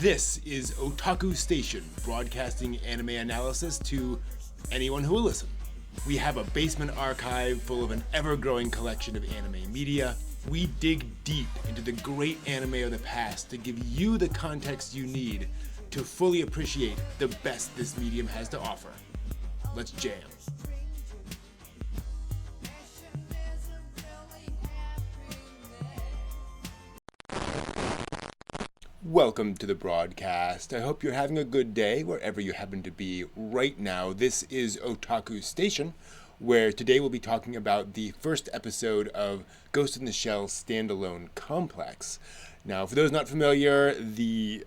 This is Otaku Station, broadcasting anime analysis to anyone who will listen. We have a basement archive full of an ever-growing collection of anime media. We dig deep into the great anime of the past to give you the context you need to fully appreciate the best this medium has to offer. Let's jam. Welcome to the broadcast. I hope you're having a good day wherever you happen to be right now. This is Otaku Station, where today we'll be talking about the first episode of Ghost in the Shell Standalone Complex. Now, for those not familiar, the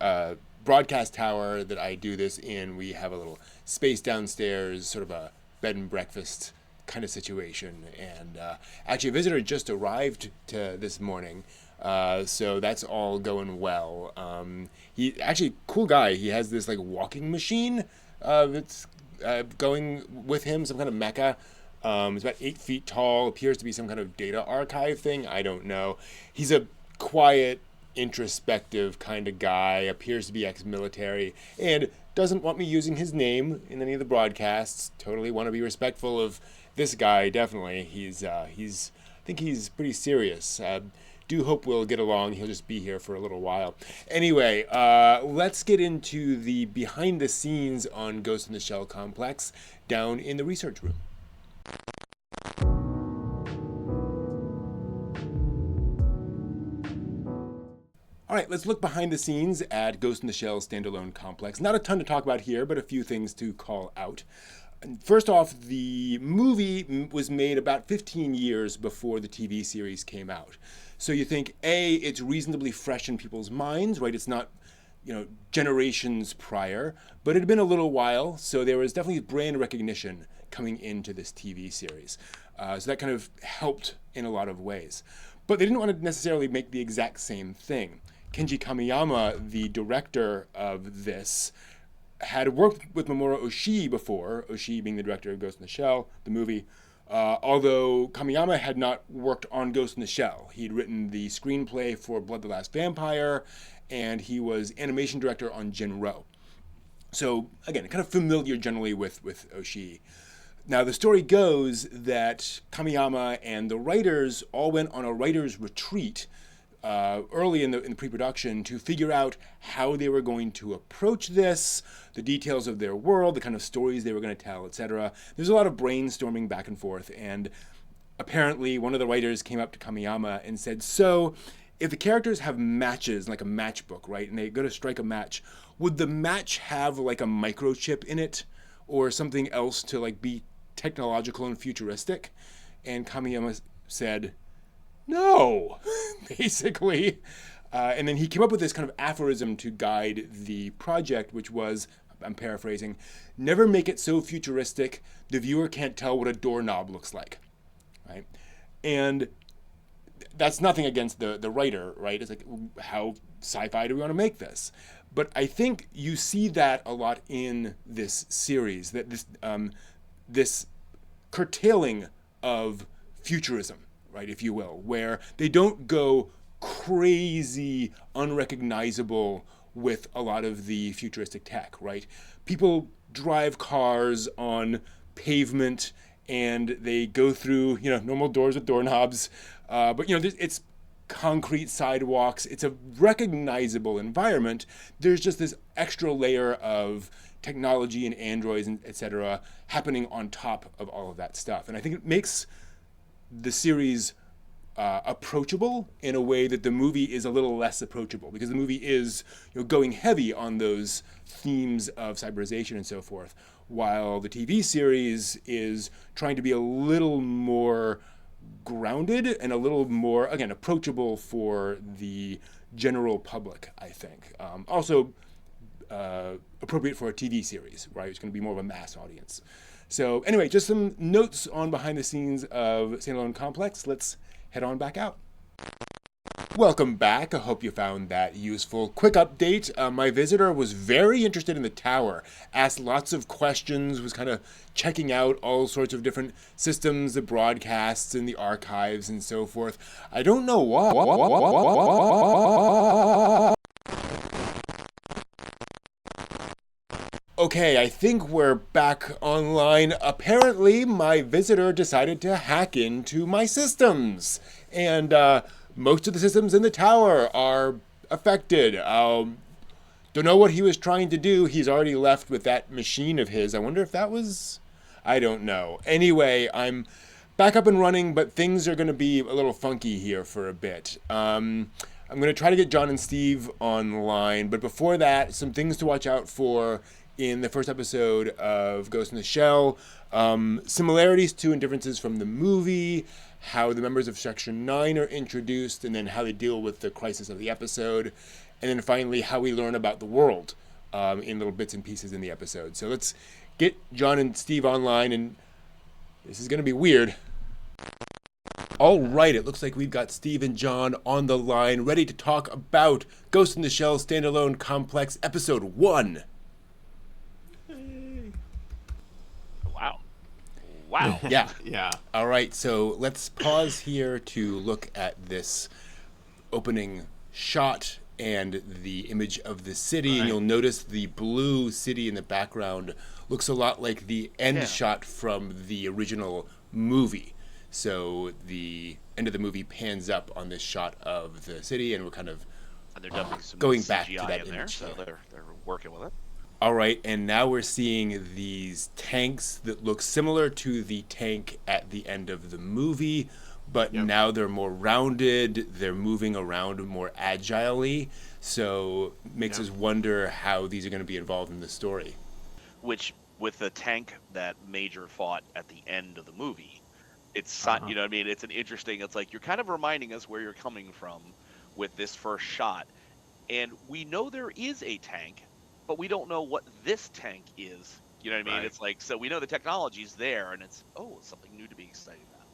broadcast tower that I do this in, we have a little space downstairs, sort of a bed and breakfast kind of situation. And actually, a visitor just arrived to this morning. So that's all going well. He actually, cool guy. He has this like walking machine that's going with him, some kind of mecha. It's about 8 feet tall, appears to be some kind of data archive thing. I don't know. He's a quiet, introspective kind of guy, appears to be ex-military, and doesn't want me using his name in any of the broadcasts. Totally want to be respectful of this guy, definitely. I think he's pretty serious. Do hope we'll get along. He'll just be here for a little while. Anyway, let's get into the behind the scenes on Ghost in the Shell Complex down in the research room. All right, let's look behind the scenes at Ghost in the Shell Standalone Complex. Not a ton to talk about here, but a few things to call out. First off, the movie was made about 15 years before the TV series came out. So you think, A, it's reasonably fresh in people's minds, right? It's not, generations prior, but it had been a little while, so there was definitely brand recognition coming into this TV series. So that kind of helped in a lot of ways. But they didn't want to necessarily make the exact same thing. Kenji Kamiyama, the director of this, had worked with Mamoru Oshii before, Oshii being the director of Ghost in the Shell, the movie, although Kamiyama had not worked on Ghost in the Shell. He'd written the screenplay for Blood the Last Vampire, and he was animation director on Jinro. So, again, kind of familiar generally with Oshii. Now, the story goes that Kamiyama and the writers all went on a writer's retreat early in the pre-production to figure out how they were going to approach this, the details of their world, the kind of stories they were going to tell, etc. There's a lot of brainstorming back and forth, and apparently one of the writers came up to Kamiyama and said, so if the characters have matches, like a matchbook, right, and they go to strike a match, would the match have like a microchip in it or something else to like be technological and futuristic? And Kamiyama said, no, basically. And then he came up with this kind of aphorism to guide the project, which was, I'm paraphrasing, never make it so futuristic the viewer can't tell what a doorknob looks like, right? And that's nothing against the writer, right? It's like, how sci-fi do we want to make this? But I think you see that a lot in this series, that this curtailing of futurism, right, if you will, where they don't go crazy, unrecognizable with a lot of the futuristic tech, right? People drive cars on pavement and they go through, normal doors with doorknobs, but it's concrete sidewalks. It's a recognizable environment. There's just this extra layer of technology and androids and et cetera happening on top of all of that stuff. And I think it makes the series approachable in a way that the movie is a little less approachable, because the movie is going heavy on those themes of cyberization and so forth, while the TV series is trying to be a little more grounded and a little more, again, approachable for the general public, I think. Also appropriate for a TV series, right? It's going to be more of a mass audience. So anyway, just some notes on behind the scenes of Standalone Complex. Let's head on back out. Welcome back. I hope you found that useful. Quick update. My visitor was very interested in the tower, asked lots of questions, was kind of checking out all sorts of different systems, the broadcasts and the archives and so forth. I don't know why. Okay, I think we're back online. Apparently, my visitor decided to hack into my systems. And most of the systems in the tower are affected. Don't know what he was trying to do. He's already left with that machine of his. I wonder if that was... I don't know. Anyway, I'm back up and running, but things are going to be a little funky here for a bit. I'm going to try to get John and Steve online, but before that, some things to watch out for in the first episode of Ghost in the Shell. Similarities to and differences from the movie, how the members of Section 9 are introduced, and then how they deal with the crisis of the episode, and then finally how we learn about the world in little bits and pieces in the episode. So let's get John and Steve online, and this is going to be weird. All right, it looks like we've got Steve and John on the line, ready to talk about Ghost in the Shell Standalone Complex, Episode 1. Wow. Yeah. Yeah. All right, so let's pause here to look at this opening shot and the image of the city. Right. And you'll notice the blue city in the background looks a lot like the end shot from the original movie. So the end of the movie pans up on this shot of the city, and we're kind of and they're dumping some going CGI back to that in image there, so they're working with it. All right, and now we're seeing these tanks that look similar to the tank at the end of the movie, but now they're more rounded, they're moving around more agilely, so makes us wonder how these are going to be involved in the story. Which, with the tank that Major fought at the end of the movie, it's, you know what I mean, it's it's like, you're kind of reminding us where you're coming from with this first shot, and we know there is a tank, but we don't know what this tank is. You know what I mean? Right. It's like, so we know the technology's there, and it's something new to be excited about.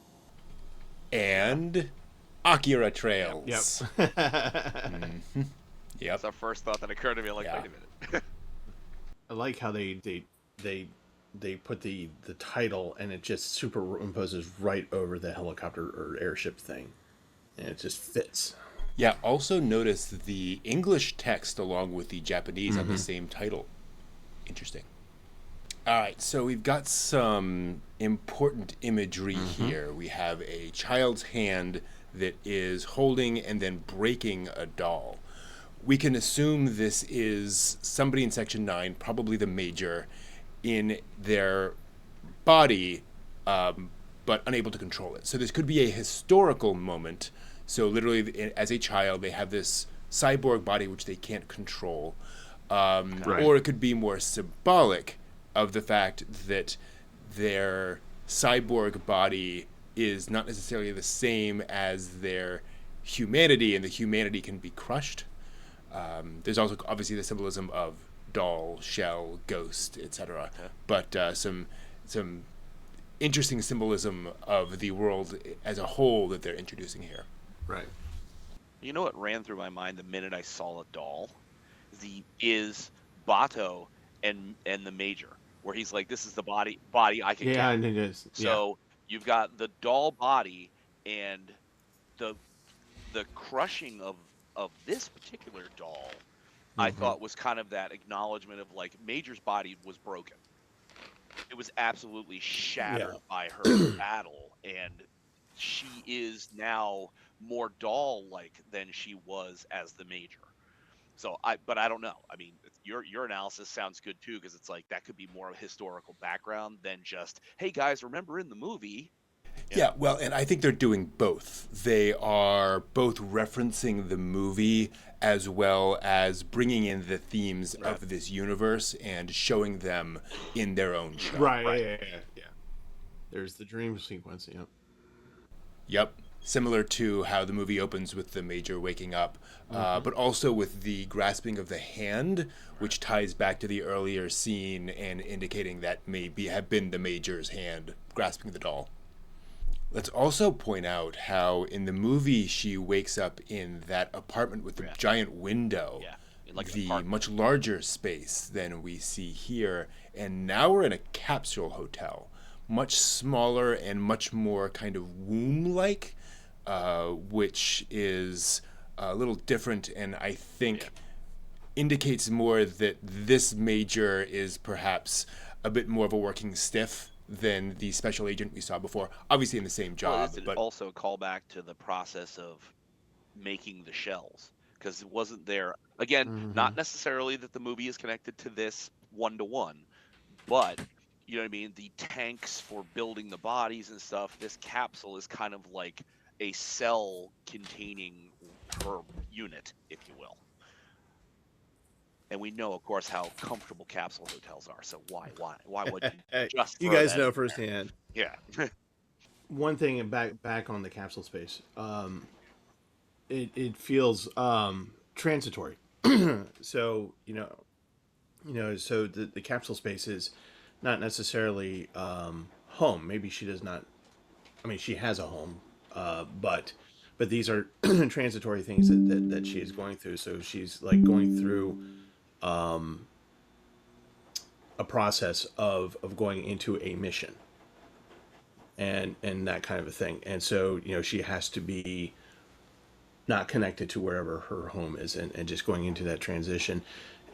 And Akira trails. Yep. Mm-hmm. Yep. That's our first thought that occurred to me. Like, wait a minute. I like how they put the title, and it just superimposes right over the helicopter or airship thing, and it just fits. Yeah, also notice the English text along with the Japanese on the same title. Interesting. All right, so we've got some important imagery here. We have a child's hand that is holding and then breaking a doll. We can assume this is somebody in Section 9, probably the Major, in their body, but unable to control it. So this could be a historical moment. So literally, as a child, they have this cyborg body which they can't control. Or it could be more symbolic of the fact that their cyborg body is not necessarily the same as their humanity, and the humanity can be crushed. There's also obviously the symbolism of doll, shell, ghost, etc. But some interesting symbolism of the world as a whole that they're introducing here. Right. You know what ran through my mind the minute I saw a doll? Is Bato and the Major, where he's like, this is the body I can Yeah, get. and it is. So you've got the doll body and the crushing of this particular doll, I thought was kind of that acknowledgement of like Major's body was broken. It was absolutely shattered by her battle, and she is now more doll-like than she was as the Major. So but I don't know. I mean, your analysis sounds good too, because it's like that could be more of a historical background than just, hey guys, remember in the movie? Yeah, well, and I think they're doing both. They are both referencing the movie as well as bringing in the themes of this universe and showing them in their own show. Right. Yeah. There's the dream sequence. Yep. Similar to how the movie opens with the Major waking up, but also with the grasping of the hand, which ties back to the earlier scene and indicating that maybe have been the Major's hand grasping the doll. Let's also point out how in the movie she wakes up in that apartment with the giant window, the much larger space than we see here, and now we're in a capsule hotel, much smaller and much more kind of womb-like, which is a little different and I think indicates more that this Major is perhaps a bit more of a working stiff than the special agent we saw before. Obviously in the same Well, job, is it but also a callback to the process of making the shells? Because it wasn't there. Again, Mm-hmm. not necessarily that the movie is connected to this one to one, but you know what I mean? The tanks for building the bodies and stuff, this capsule is kind of like a cell containing her unit, if you will. And we know, of course, how comfortable capsule hotels are. So why would you just You throw guys that in know there? firsthand. Yeah. One thing back on the capsule space, it feels transitory. So so the capsule space is not necessarily home. Maybe she does not. I mean, she has a home, but these are transitory things that she is going through. So she's like going through a process of going into a mission and that kind of a thing. And so she has to be not connected to wherever her home is, and just going into that transition,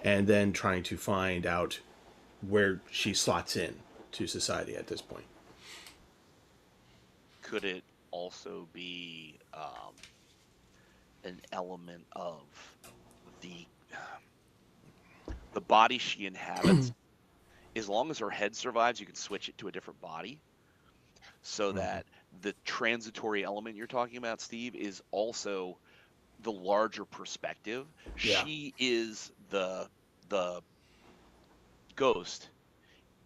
and then trying to find out where she slots in to society at this point. Could it also be an element of the the body she inhabits? As long as her head survives, you can switch it to a different body, so Mm-hmm. that the transitory element you're talking about, Steve, is also the larger perspective. Yeah. She is the ghost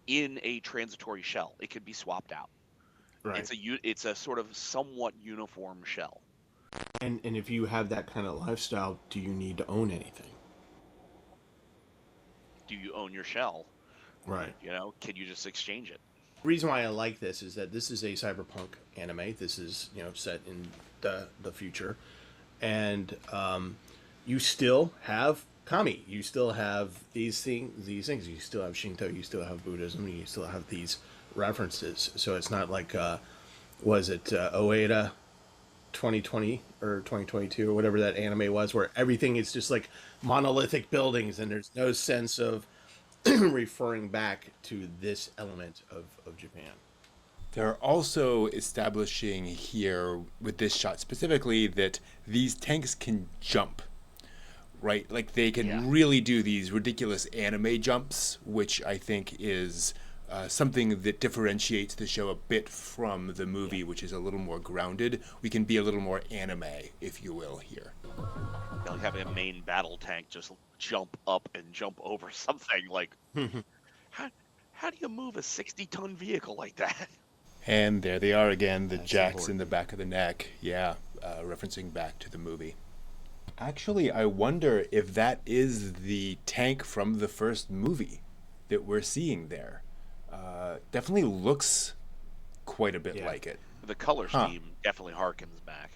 in a transitory shell. It could be swapped out. Right. It's a sort of somewhat uniform shell. And if you have that kind of lifestyle, do you need to own anything? Do you own your shell? Right. Can you just exchange it? The reason why I like this is that this is a cyberpunk anime. This is set in the future, and you still have kami. You still have these things. You still have Shinto. You still have Buddhism. You still have these references. So it's not like was it Oeda 2020 or 2022 or whatever that anime was, where everything is just like monolithic buildings and there's no sense of referring back to this element of Japan. they're also establishing here with this shot specifically that these tanks can jump, right? Like they Yeah. can really do these ridiculous anime jumps, which I think is something that differentiates the show a bit from the movie, which is a little more grounded. We can be a little more anime, if you will, here. Like having a main battle tank just jump up and jump over something. Like, how how do you move a 60-ton vehicle like that? And there they are again, the That's jacks in the important. back of the neck. Yeah, referencing back to the movie. Actually, I wonder if that is the tank from the first movie that we're seeing there. Definitely looks quite a bit Yeah. like it. The color Huh. scheme definitely harkens back.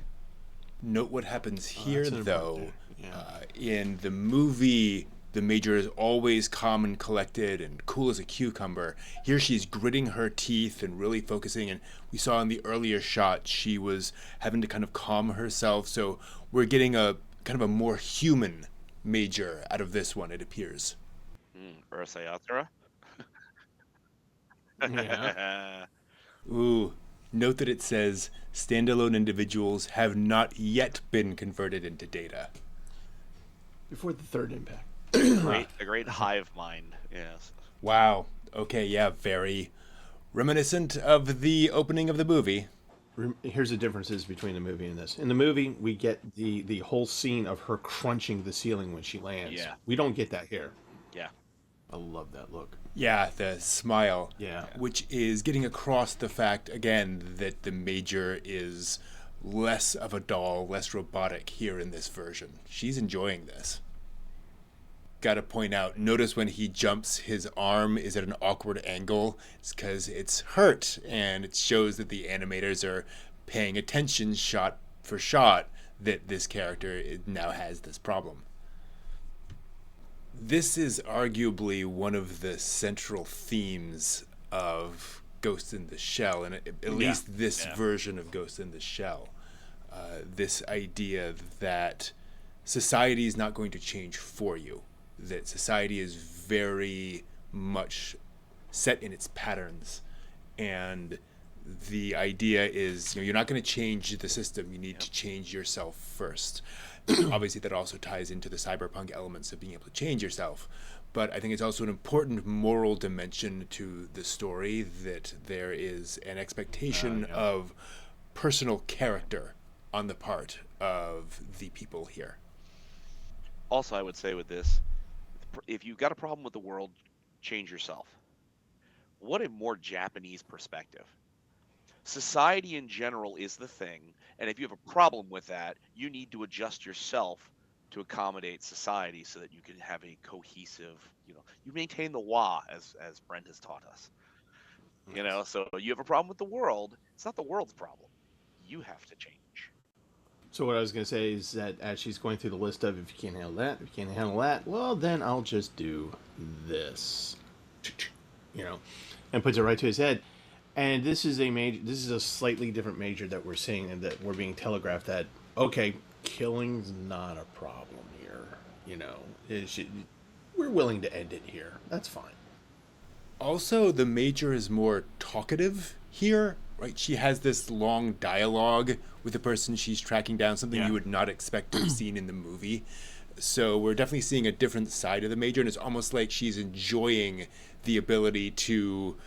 Note what happens Oh, here, that's an important though. thing. Yeah. In the movie, the Major is always calm and collected and cool as a cucumber. Here she's gritting her teeth and really focusing. And we saw in the earlier shot, she was having to kind of calm herself. So we're getting a kind of a more human Major out of this one, it appears. Ursa Yatra? Yeah. Ooh, note that it says standalone individuals have not yet been converted into data. Before the third impact. A great hive mind. Yes. Wow. Okay, yeah, very reminiscent of the opening of the movie. Here's the differences between the movie and this. In the movie, we get the whole scene of her crunching the ceiling when she lands. Yeah. We don't get that here. Yeah. I love that look. Yeah, the smile. Yeah. Which is getting across the fact, again, that the Major is less of a doll, less robotic here in this version. She's enjoying this. Got to point out, notice when he jumps, his arm is at an awkward angle. It's because it's hurt, and it shows that the animators are paying attention shot for shot that this character now has this problem. This is arguably one of the central themes of Ghost in the Shell, and at least this version of Ghost in the Shell. This idea that society is not going to change for you, that society is very much set in its patterns, and the idea is, you're not going to change the system. You need to change yourself first. Obviously, that also ties into the cyberpunk elements of being able to change yourself. But I think it's also an important moral dimension to the story, that there is an expectation of personal character on the part of the people here. Also, I would say with this, if you've got a problem with the world, change yourself. What a more Japanese perspective. Society in general is the thing, and if you have a problem with that, you need to adjust yourself to accommodate society so that you can have a cohesive, you maintain the wa, as Brent has taught us. So you have a problem with the world, it's not the world's problem. You have to change. So what I was going to say is that as she's going through the list of, if you can't handle that, if you can't handle that, well, then I'll just do this, and puts it right to his head. And this is a slightly different major that we're seeing, and that we're being telegraphed that, okay, killing's not a problem here. We're willing to end it here. That's fine. Also, the major is more talkative here, right? She has this long dialogue with the person she's tracking down, something you would not expect to have seen in the movie. So we're definitely seeing a different side of the major, and it's almost like she's enjoying the ability to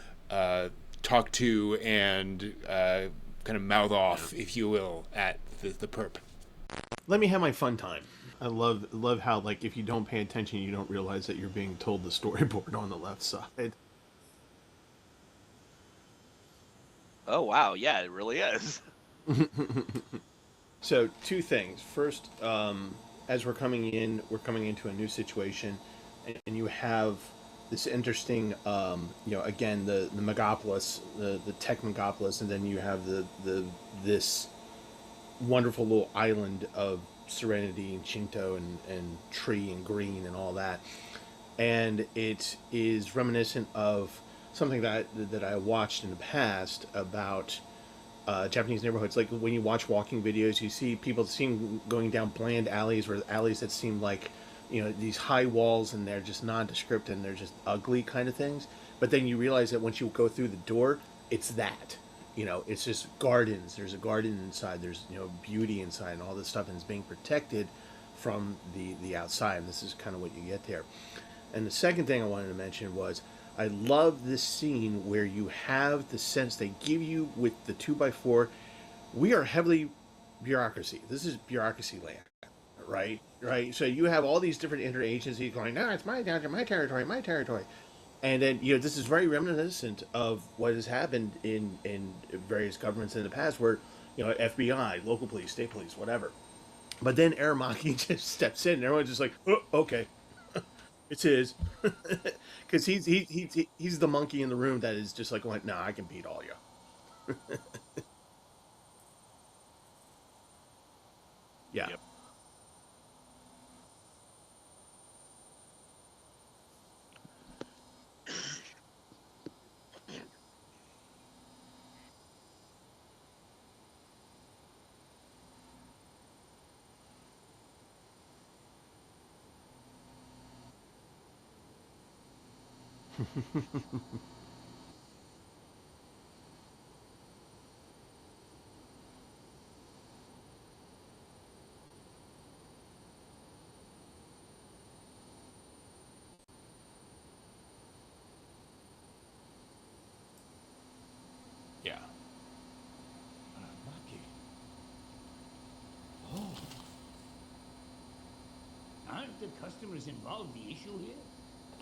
talk to and kind of mouth off, if you will, at the perp. Let me have my fun time. I love how, like, if you don't pay attention, you don't realize that you're being told the storyboard on the left side. Oh wow, yeah, it really is. So, two things. First, as we're coming into a new situation, and you have this interesting, again, the megapolis, the tech megapolis, and then you have this wonderful little island of serenity and Shinto and tree and green and all that, and it is reminiscent of something that I watched in the past about Japanese neighborhoods. Like when you watch walking videos, you see people going down bland alleys, or alleys that seem like, these high walls, and they're just nondescript and they're just ugly kind of things. But then you realize that once you go through the door, it's that. It's just gardens. There's a garden inside. There's beauty inside, and all this stuff, and it's being protected from the outside. And this is kind of what you get there. And the second thing I wanted to mention was, I love this scene where you have the sense they give you with the 2x4. We are heavily bureaucracy. This is bureaucracy land, right? Right. So you have all these different interagencies going, no, it's my territory, my territory. And then, this is very reminiscent of what has happened in various governments in the past, where, FBI, local police, state police, whatever. But then Aramaki just steps in, and everyone's just like, oh, okay. It's his, because he's the monkey in the room that is just like going, no, I can beat all you. Yeah. Yep. Yeah. Oh. Aren't the customers involved the issue here?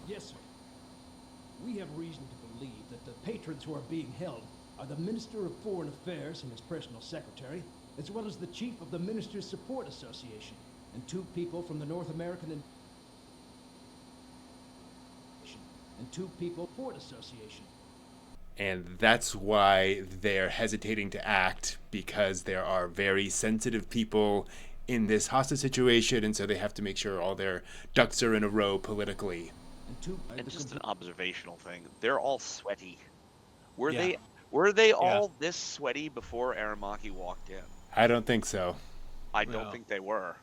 Yes, sir. We have reason to believe that the patrons who are being held are the Minister of Foreign Affairs and his personal secretary, as well as the chief of the Ministers' Support Association, and 2 people from the North American and 2 people Port Association. And that's why they're hesitating to act, because there are very sensitive people in this hostage situation, and so they have to make sure all their ducks are in a row politically. And just an observational thing, they're all sweaty. Were Yeah. they all this sweaty before Aramaki walked in? I don't think so. I don't No. think they were.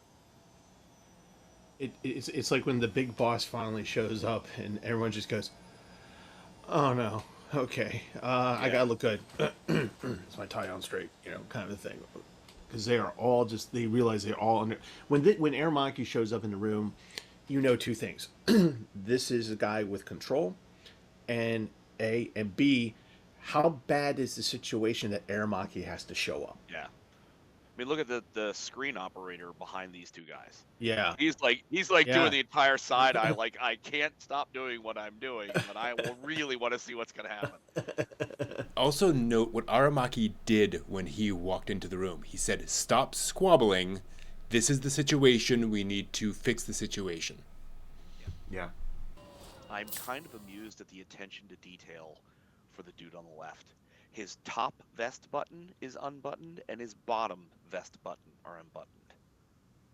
It's like when the big boss finally shows up and everyone just goes, "Oh no, okay, I gotta look good. Is my tie on straight?" Kind of a thing. Because they are all they realize they're all under. When Aramaki shows up in the room, you know two things. This is a guy with control, and A, and B, how bad is the situation that Aramaki has to show up? Yeah. I mean, look at the screen operator behind these two guys. Yeah. He's like Yeah. doing the entire side eye. Like, I can't stop doing what I'm doing, but I will really want to see what's gonna happen. Also note what Aramaki did when he walked into the room. He said, "Stop squabbling. This is the situation. We need to fix the situation." Yeah. I'm kind of amused at the attention to detail for the dude on the left. His top vest button is unbuttoned, and his bottom vest button are unbuttoned.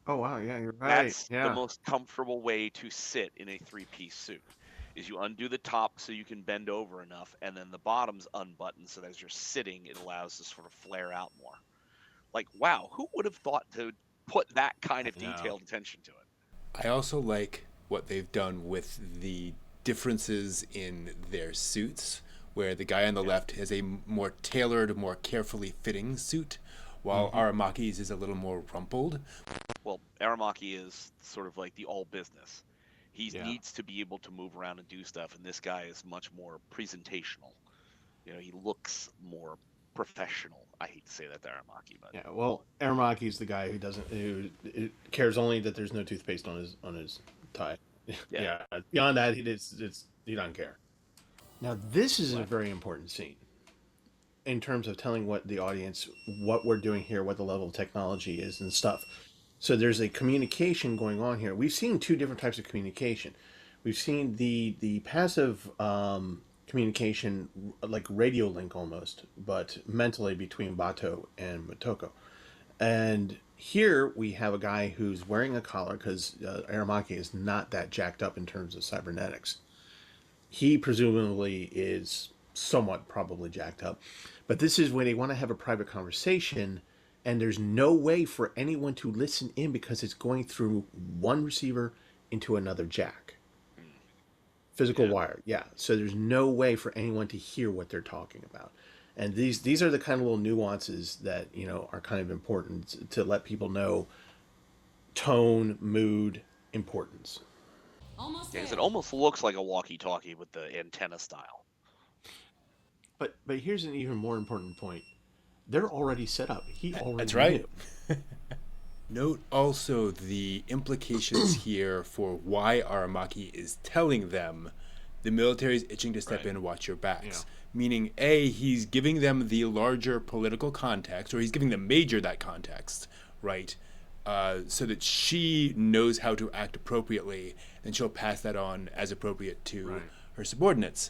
Oh wow, yeah, you're right. That's Yeah. the most comfortable way to sit in a three-piece suit. Is you undo the top so you can bend over enough, and then the bottom's unbuttoned so that as you're sitting, it allows to sort of flare out more. Like, wow, who would have thought to put that kind of I know. detailed attention to it? I also like what they've done with the differences in their suits, where the guy on the left has a more tailored, more carefully fitting suit, while Aramaki's is a little more rumpled. Well, Aramaki is sort of like the all business. He Yeah. needs to be able to move around and do stuff, and this guy is much more presentational. He looks more professional. I hate to say that to Aramaki, but Yeah. Well, Aramaki's the guy who cares only that there's no toothpaste on his tie. Yeah. Beyond that, he doesn't care. Now, this is a very important scene in terms of telling what the audience, what we're doing here, what the level of technology is and stuff. So there's a communication going on here. We've seen two different types of communication. We've seen the passive communication, like radio link almost, but mentally between Bato and Motoko. And here we have a guy who's wearing a collar because Aramaki is not that jacked up in terms of cybernetics. He presumably is somewhat probably jacked up. But this is when they want to have a private conversation, and there's no way for anyone to listen in because it's going through one receiver into another jack. Physical wire, yeah. So there's no way for anyone to hear what they're talking about. And these are the kind of little nuances that, are kind of important to let people know tone, mood, importance. Almost because there. it almost looks like a walkie-talkie with the antenna style. But here's an even more important point. They're already set up. He already That's right. knew. Note also the implications here for why Aramaki is telling them the military is itching to step in and watch your backs. Yeah. Meaning, A, he's giving them the larger political context, or he's giving the major that context, right? So that she knows how to act appropriately, and she'll pass that on as appropriate to her subordinates.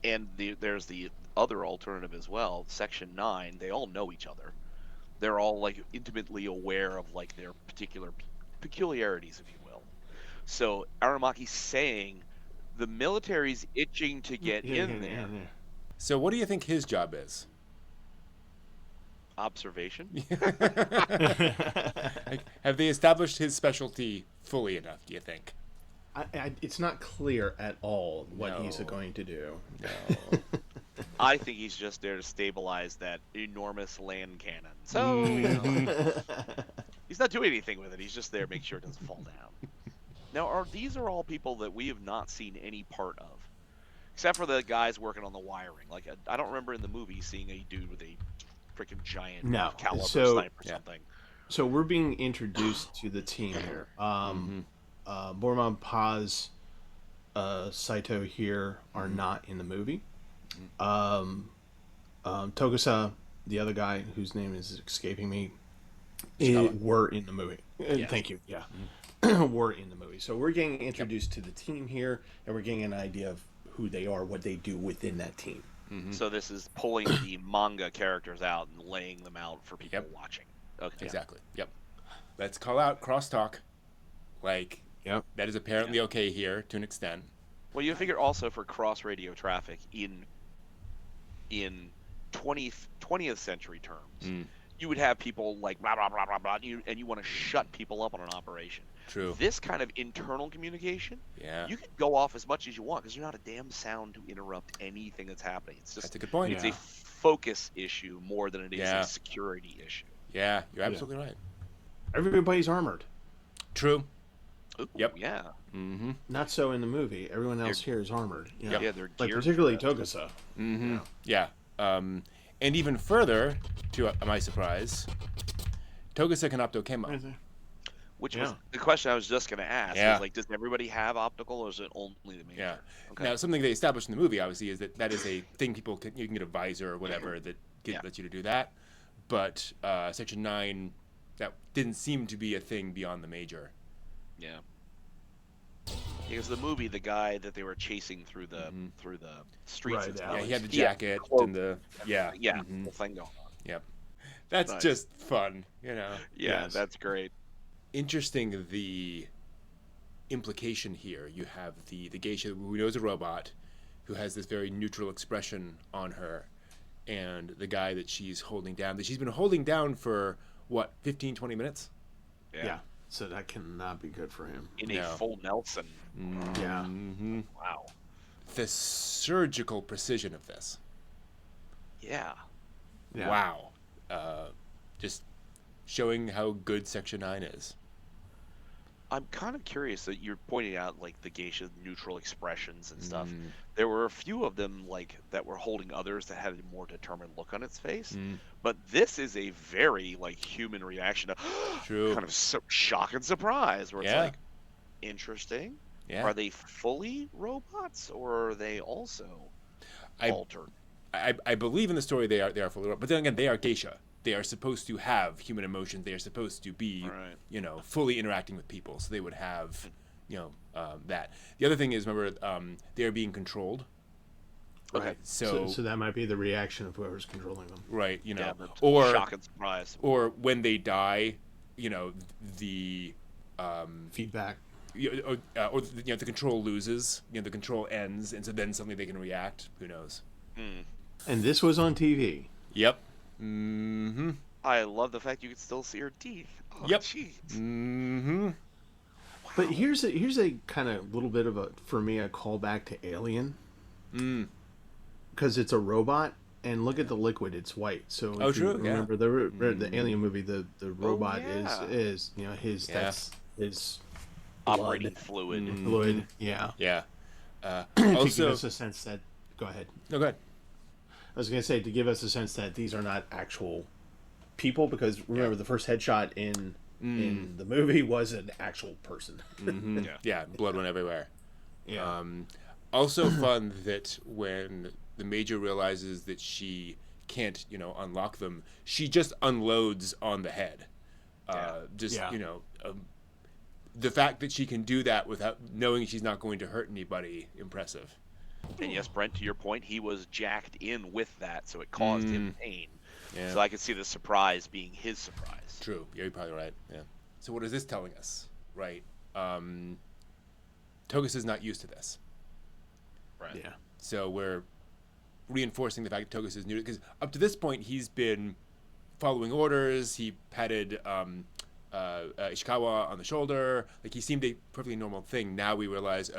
And there's the other alternative as well. Section 9, they all know each other. They're all like intimately aware of like their particular peculiarities, if you will. So Aramaki's saying the military's itching to get in there. So what do you think his job is? Observation. Like, have they established his specialty fully enough, do you think? It's not clear at all what he's No. going to do. No. I think he's just there to stabilize that enormous land cannon. So he's not doing anything with it. He's just there to make sure it doesn't fall down. Now, these are all people that we have not seen any part of, except for the guys working on the wiring. Like I don't remember in the movie seeing a dude with a freaking giant caliber sniper or something. So we're being introduced to the team here. Borman Paz, Saito here are not in the movie. Tokusa, the other guy whose name is escaping me, were in the movie. Thank you. Yeah, were in the movie. So we're getting introduced to the team here, and we're getting an idea of who they are, what they do within that team. So this is pulling the manga characters out and laying them out for people watching. Okay. Exactly. Yep. Let's call out crosstalk. Like, Yep. that is apparently okay here to an extent. Well, you figure also for cross radio traffic in 20th century terms, you would have people like blah blah blah blah blah, and you want to shut people up on an operation. True. This kind of internal communication, Yeah. you can go off as much as you want because there's not a damn sound to interrupt anything that's happening. It's just That's a good point. it's Yeah. a focus issue more than it is Yeah. a security issue. Yeah, you're absolutely right. Everybody's armored. True. Ooh, Yep. Yeah. Mm-hmm. Not so in the movie. Everyone else here is armored. You know? Yeah, they're Like geared particularly for that. Togusa. Mm-hmm. Yeah. And even further, to my surprise, Togusa can opto-camo. Which Yeah. was the question I was just going to ask. Yeah. Was like, does everybody have optical, or is it only the major? Yeah. Okay. Now, something they established in the movie, obviously, is that is a thing you can get a visor or whatever that Yeah. lets you to do that. But Section 9, that didn't seem to be a thing beyond the major. Yeah. Because the movie, the guy that they were chasing through the streets, Right, and yeah. stuff, Yeah, he had the he had jacket cloak. and the Yeah, mhm. whole thing going on. Yep. That's Nice. just fun, you know. Yeah, Yes. that's great. Interesting, the implication here. You have the geisha who knows a robot, who has this very neutral expression on her, and the guy that she's holding down, that she's been holding down for, what, 15, 20 minutes? Yeah. So that cannot be good for him. In a No. full Nelson. Yeah. Mm-hmm. Wow. The surgical precision of this. Yeah. Yeah. Wow. Just showing how good Section 9 is. I'm kind of curious that you're pointing out like the geisha neutral expressions and stuff. Mm. There were a few of them like that were holding others that had a more determined look on its face. Mm. But this is a very like human reaction to True. kind of shock and surprise, where it's Yeah. like, interesting. Yeah. Are they fully robots, or are they also I- altered? I believe in the story they are fully, but then again, they are geisha. They are supposed to have human emotions. They are supposed to be, Right. fully interacting with people. So they would have, that. The other thing is, remember, they are being controlled. Okay. Right? So that might be the reaction of whoever's controlling them. Right, Yeah, but or shock and surprise. or when they die, the Feedback. the control loses. The control ends, and so then suddenly they can react. Who knows? And this was on TV. Yep. Mm-hmm. I love the fact you can still see her teeth. Oh, Yep. jeez. Mm-hmm. But here's a kind of little bit of for me a callback to Alien. Because it's a robot, and look at the liquid; it's white. So if true, you yeah. remember the Alien movie, the robot yeah. is his Yeah. that's his Operating blood fluid. fluid. Yeah. Yeah. To give Also, us a sense that. Go ahead. no, go ahead. I was going to say to give us a sense that these are not actual people, because remember the first headshot in the movie was an actual person. Yeah, blood went everywhere. Yeah. Also fun that when the Major realizes that she can't, unlock them, she just unloads on the head. The fact that she can do that without knowing she's not going to hurt anybody, impressive. And yes, Brent, to your point, he was jacked in with that, so it caused him pain. Yeah. So I could see the surprise being his surprise. True. Yeah, you're probably right. Yeah. So what is this telling us? Right. Togus is not used to this. Right. Yeah. So we're reinforcing the fact that Togus is new, because up to this point he's been following orders. He patted Ishikawa on the shoulder. Like, he seemed a perfectly normal thing. Now we realize,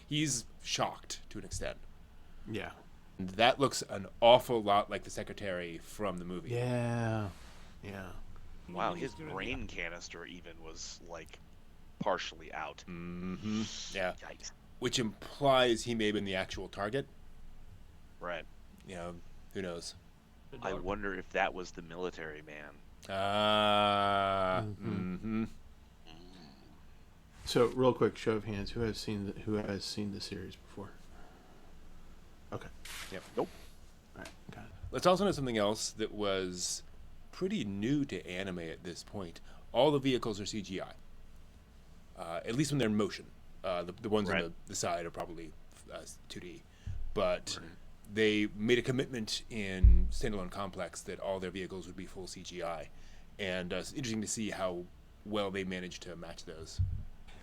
he's shocked to an extent. Yeah. And that looks an awful lot like the secretary from the movie. Yeah. Yeah. Wow, his brain canister even was like partially out. Mm-hmm. Yeah. Yikes. Which implies he may have been the actual target. Right. Who knows? I wonder if that was the military man. Mm-hmm. So, real quick, show of hands: who has seen the series before? Okay. Yep. Nope. All right. Got it. Let's also know something else that was pretty new to anime at this point. All the vehicles are CGI. At least when they're in motion. The ones Right. on the side are probably 2D. But they made a commitment in Standalone Complex that all their vehicles would be full CGI. And it's interesting to see how well they managed to match those.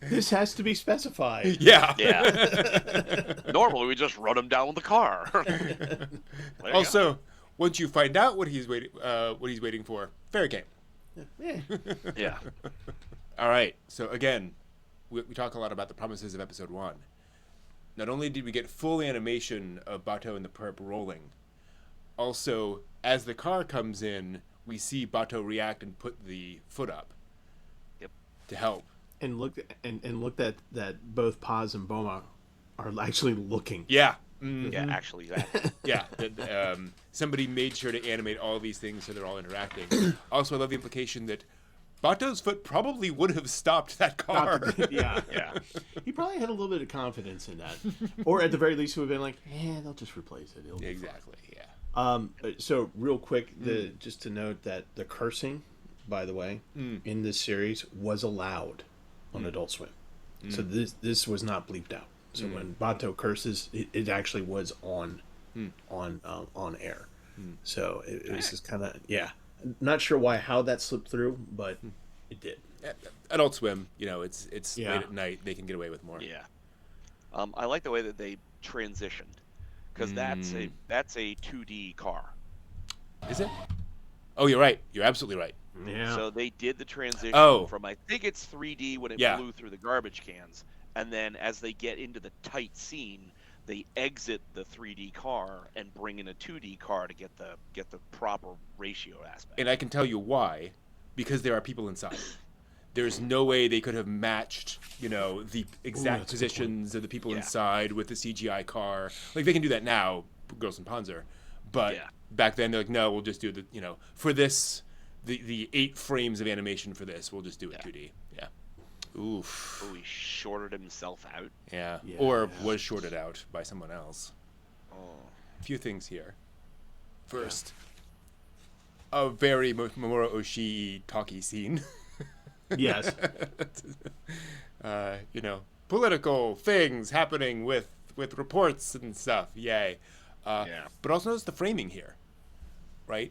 This has to be specified. Yeah. Yeah. Normally we just run him down with the car. There you Also, once you find out what he's waiting for, fair game. Yeah. Yeah. All right. So again, we talk a lot about the promises of episode 1. Not only did we get full animation of Bato and the perp rolling, also as the car comes in, we see Bato react and put the foot up. Yep. To help. And look that both Paz and Boma are actually looking. Yeah. Yeah, actually, that. Yeah. Somebody made sure to animate all these things so they're all interacting. Also, I love the implication that Bato's foot probably would have stopped that car. Yeah. Yeah. He probably had a little bit of confidence in that. Or at the very least, he would have been like, they'll just replace it. It'll be Exactly, yeah. fine. So real quick, just to note that the cursing, by the way, in this series was allowed on Adult Swim. So this was not bleeped out. So when Bato curses, it actually was on air. So it was just kind of, not sure how that slipped through, but it did. Adult Swim, it's late Yeah. at night. They can get away with more. Yeah. I like the way that they transitioned, because that's a 2D car. Is it? Oh, you're right. You're absolutely right. Yeah. So they did the transition from, I think it's 3D when it flew through the garbage cans, and then as they get into the tight scene, they exit the 3D car and bring in a 2D car to get the proper ratio aspect. And I can tell you why, because there are people inside. There's no way they could have matched, the exact positions of the people inside with the CGI car. Like, they can do that now, Girls and Panzer, but back then they're like, no, we'll just do the, for this, the 8 frames of animation for this, we'll just do it 2D. Yeah. Oof. Oh, he shorted himself out. Yeah. Or was shorted out by someone else. Oh. A few things here. First, a very Mamoru Oshii talkie scene. Yes. Political things happening with reports and stuff. Yay. But also notice the framing here, right?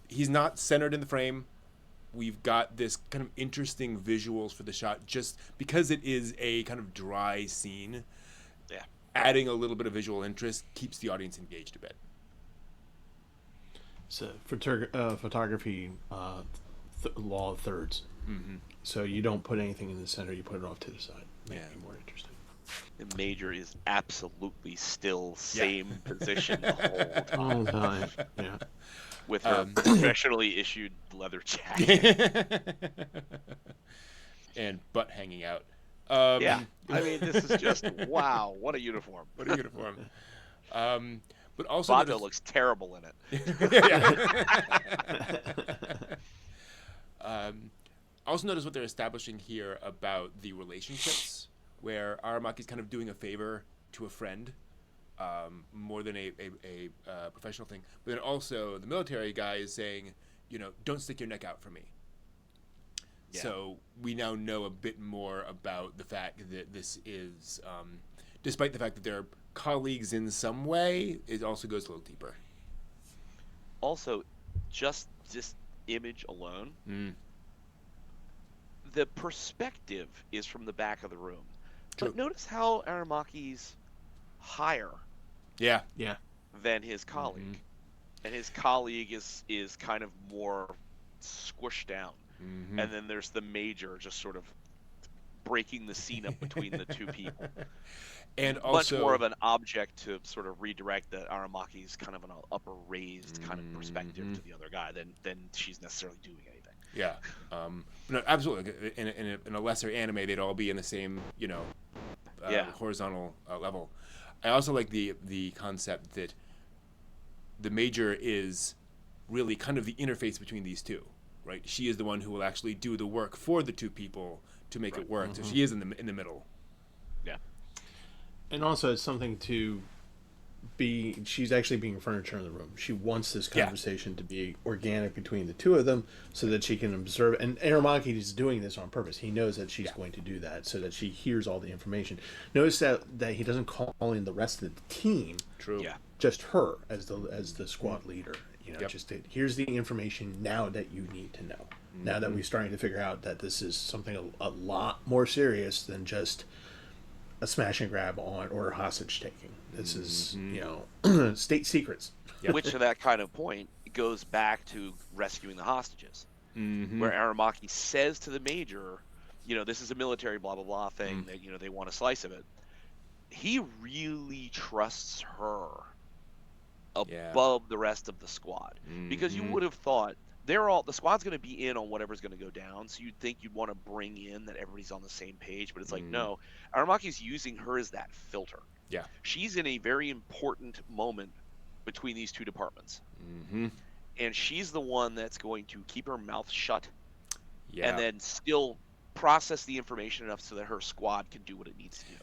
He's not centered in the frame. We've got this kind of interesting visuals for the shot just because it is a kind of dry scene. Yeah. Adding a little bit of visual interest keeps the audience engaged a bit. So photography law of thirds. Mm-hmm. So you don't put anything in the center, you put it off to the side. Make it more interesting. The Major is absolutely still same position the whole time. All the time. Yeah. With her professionally issued leather jacket. And butt hanging out. I mean, this is just, wow, what a uniform. What a uniform. But also Bato looks terrible in it. Also notice what they're establishing here about the relationships, where Aramaki's kind of doing a favor to a friend, more than a professional thing. But then also the military guy is saying, don't stick your neck out for me. Yeah. So we now know a bit more about the fact that this is, despite the fact that they're colleagues in some way, it also goes a little deeper. Also, just this image alone, the perspective is from the back of the room. True. But notice how Aramaki's higher than his colleague. And his colleague is kind of more squished down. And then there's the Major just sort of breaking the scene up between the two people. And also much more of an object to sort of redirect that Aramaki's kind of an upper raised kind of perspective to the other guy than she's necessarily doing anything. Yeah, no, absolutely. In a lesser anime, they'd all be in the same, horizontal level. I also like the concept that the Major is really kind of the interface between these two, right? She is the one who will actually do the work for the two people to make it work. So she is in the middle. Yeah, and also it's something to be. She's actually being furniture in the room. She wants this conversation to be organic between the two of them, so that she can observe. And Aramaki is doing this on purpose. He knows that she's going to do that, so that she hears all the information. Notice that he doesn't call in the rest of the team. True. Yeah. Just her as the squad leader. Just here's the information now that you need to know. Now that we're starting to figure out that this is something a lot more serious than just a smash and grab or hostage taking. This is, state secrets. Which, to that kind of point, goes back to rescuing the hostages. where Aramaki says to the Major, this is a military blah blah blah thing that they want a slice of it. He really trusts her above the rest of the squad, because you would have thought the squad's going to be in on whatever's going to go down, so you'd think you'd want to bring in that everybody's on the same page, but it's like, no, Aramaki's using her as that filter. Yeah. She's in a very important moment between these two departments, and she's the one that's going to keep her mouth shut, and then still process the information enough so that her squad can do what it needs to do.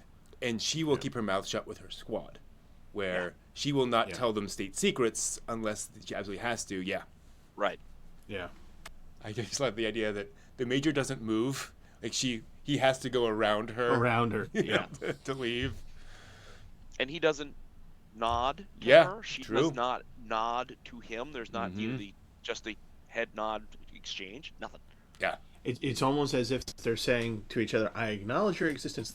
And she will keep her mouth shut with her squad, where she will not tell them state secrets unless she absolutely has to. Yeah. Right. Yeah. I just love the idea that the Major doesn't move. Like he has to go around her. Yeah. to leave. And he doesn't nod to her. She does not nod to him. There's not just a head nod exchange. Nothing. Yeah. It's almost as if they're saying to each other, I acknowledge your existence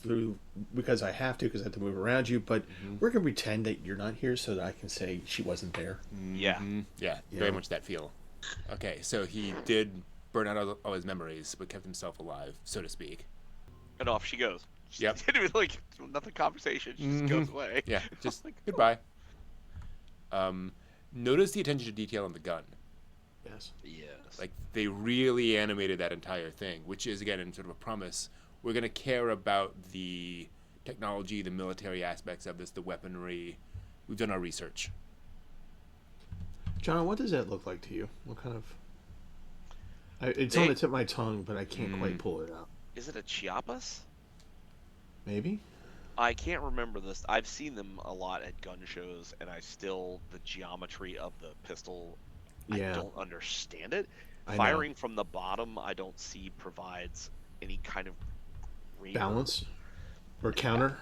because I have to move around you, but we're going to pretend that you're not here so that I can say she wasn't there. Yeah. Yeah, very much that feel. Okay, so he did burn out all his memories, but kept himself alive, so to speak. And off she goes. Yep. Like, nothing conversation. She just goes away. Yeah, just goodbye. Notice the attention to detail on the gun. Yes. Like, they really animated that entire thing, which is, again, in sort of a promise. We're going to care about the technology, the military aspects of this, the weaponry. We've done our research. John, what does that look like to you? What kind of... It's on the tip of my tongue, but I can't quite pull it out. Is it a Chiapas? Maybe? I can't remember this. I've seen them a lot at gun shows, and the geometry of the pistol, I don't understand it. Firing from the bottom, I don't see provides any kind of balance or counter.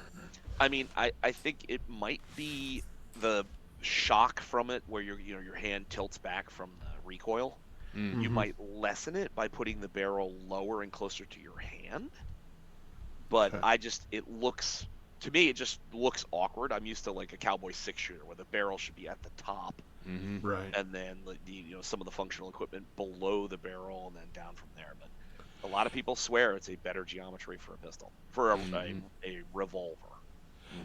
I mean, I think it might be the shock from it, where your hand tilts back from the recoil. You might lessen it by putting the barrel lower and closer to your hand. But it looks, to me, it just looks awkward. I'm used to like a Cowboy 6-shooter where the barrel should be at the top. Right. And then some of the functional equipment below the barrel, and then down from there. But a lot of people swear it's a better geometry for a pistol, for a revolver.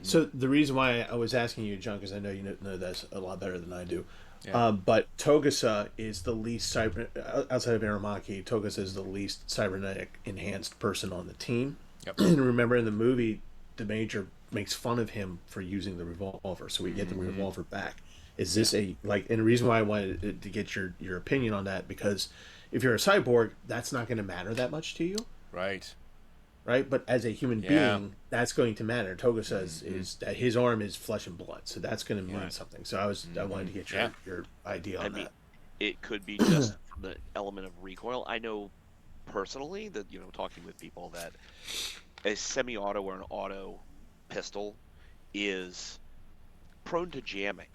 So the reason why I was asking you, John, because I know you know this a lot better than I do. But Togusa is the least outside of Aramaki. Togusa is the least cybernetic enhanced person on the team. Yep. And remember, in the movie, the Major makes fun of him for using the revolver, so we get the revolver back. Is this and the reason why I wanted to get your opinion on that, because if you're a cyborg, that's not going to matter that much to you. Right. But as a human being, that's going to matter. Togusa is that his arm is flesh and blood, so that's going to mean something. So I wanted to get your idea on that. It could be just from the element of recoil. I know personally that, talking with people, that a semi-auto or an auto pistol is prone to jamming.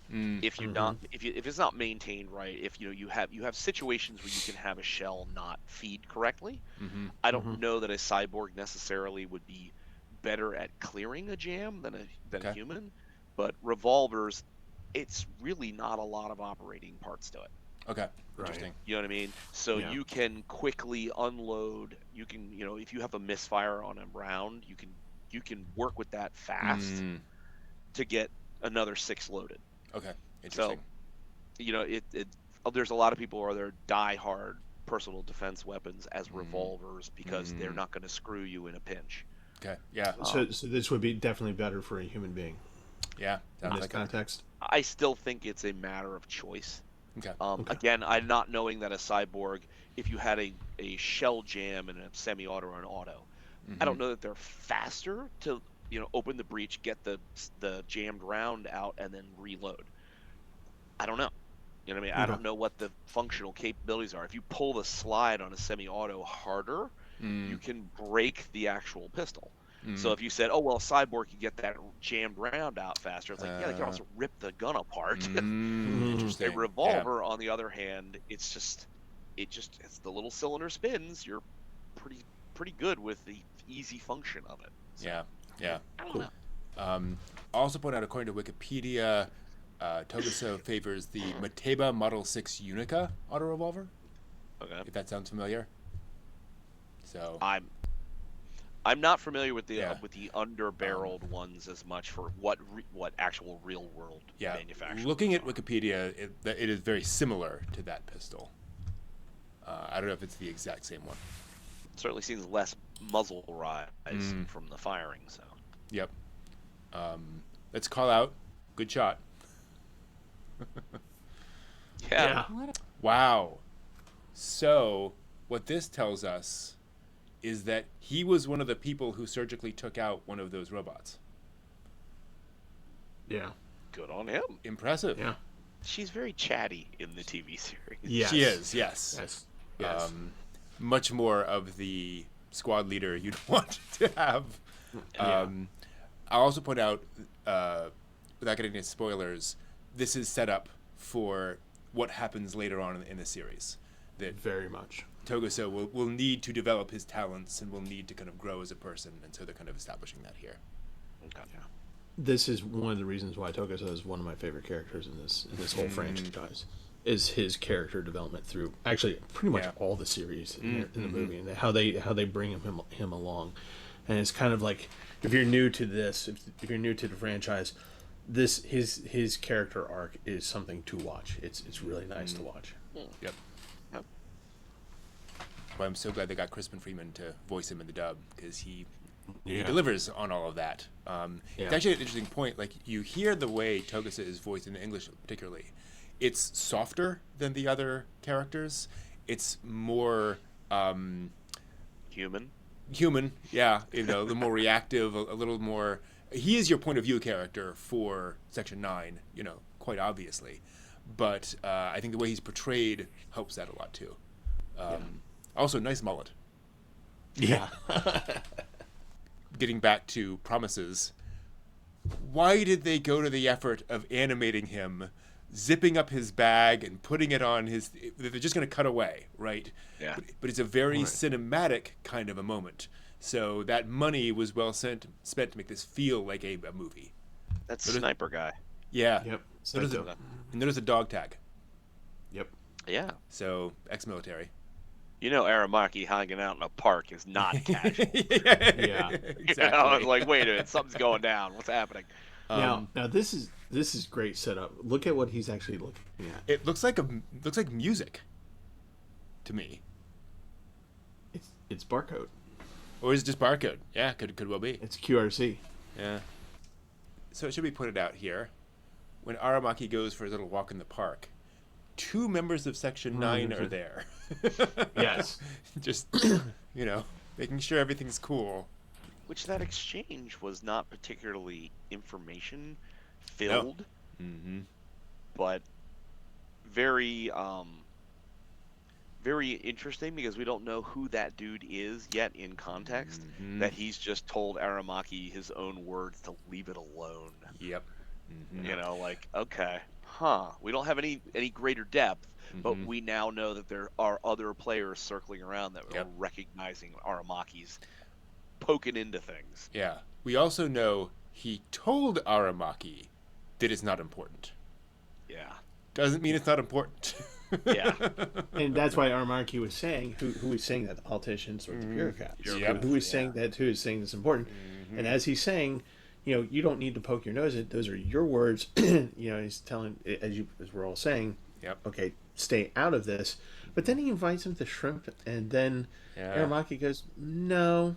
If you're not, if it's not maintained right, if you have situations where you can have a shell not feed correctly. I don't know that a cyborg necessarily would be better at clearing a jam than a human, but revolvers, it's really not a lot of operating parts to it. Okay. Interesting. You know what I mean? So you can quickly unload. You can, if you have a misfire on a round, you can work with that fast to get another 6 loaded. Okay. Interesting. So, there's a lot of people who are there die-hard personal defense weapons as revolvers because they're not going to screw you in a pinch. Okay. Yeah. So this would be definitely better for a human being. Yeah. In this context. I still think it's a matter of choice. Okay. Again, I'm not knowing that a cyborg, if you had a shell jam in a semi-auto or an auto, I don't know that they're faster to open the breech, get the jammed round out, and then reload. I don't know. You know what I mean? I don't know what the functional capabilities are. If you pull the slide on a semi-auto harder, you can break the actual pistol. So if you said, "Oh well, a cyborg can get that jammed round out faster," it's like, they can also rip the gun apart. Interesting. A revolver, on the other hand, it's the little cylinder spins. You're pretty good with the easy function of it. So, Yeah. I don't know. Also point out, according to Wikipedia, Togusa favors the Mateba Model 6 Unica auto revolver. Okay. if that sounds familiar. So I'm not familiar with the Yeah. underbarreled ones as much for what actual real world yeah, manufacturers looking at are. Wikipedia, it is very similar to that pistol. I don't know if it's the exact same one. Certainly seems less muzzle rise from the firing. So Yep. Let's call out. Good shot. yeah. Wow. So, what this tells us is that he was one of the people who surgically took out one of those robots. Yeah. Good on him. Impressive. Yeah. She's very chatty in the TV series. Yes. She is, yes. Yes. Much more of the squad leader you'd want to have. I'll also point out, without getting into spoilers, this is set up for what happens later on in the series. That Very much. Togusa will need to develop his talents and will need to kind of grow as a person, and so they're kind of establishing that here. Okay. Yeah. This is one of the reasons why Togusa is one of my favorite characters in this whole franchise. Is his character development through actually pretty much all the series in the movie, and how they bring him along. And it's kind of like, if you're new to this, if you're new to the franchise, his character arc is something to watch. It's really nice to watch. Yep. Well, I'm so glad they got Crispin Freeman to voice him in the dub, because he delivers on all of that. It's actually an interesting point. Like, you hear the way Togusa is voiced in English, particularly. It's softer than the other characters. It's more Human. Yeah. You know, the more reactive, a little more. He is your point of view character for Section 9. You know, quite obviously, but I think the way he's portrayed helps that a lot too. Also, nice mullet. Yeah. Getting back to Promises, why did they go to the effort of animating him, zipping up his bag and putting it on his... They're just going to cut away, right? Yeah. But it's a very cinematic kind of a moment. So that money was well spent to make this feel like a movie. That's Sniper Guy. Yeah. Yep. Notice a dog tag. Yep. Yeah. So, ex-military. You know, Aramaki hanging out in a park is not casual. Yeah. You Exactly. know, it's like, wait a minute, something's going down. What's happening? Now this is great setup. Look at what he's actually looking at. It looks like music to me. It's barcode. Or is it just barcode? Yeah, could well be. It's QRC. Yeah. So it should be pointed out here, when Aramaki goes for his little walk in the park, 2 members of Section 9 are there. Yes. Just, making sure everything's cool. Which that exchange was not particularly information filled, but very very interesting, because we don't know who that dude is yet in context. That he's just told Aramaki his own words to leave it alone. Yep. You know, like, okay, we don't have any greater depth, but we now know that there are other players circling around that are recognizing Aramaki's poking into things. Yeah. We also know he told Aramaki that it's not important. Yeah. Doesn't mean it's not important. Yeah. And that's why Aramaki was saying, who was saying that the politicians or the bureaucrats, Yep. who is saying that, who is saying this important. And as he's saying, you don't need to poke your nose in. Those are your words. He's telling, as we're all saying, okay, stay out of this. But then he invites him to shrimp, and then Aramaki goes, no.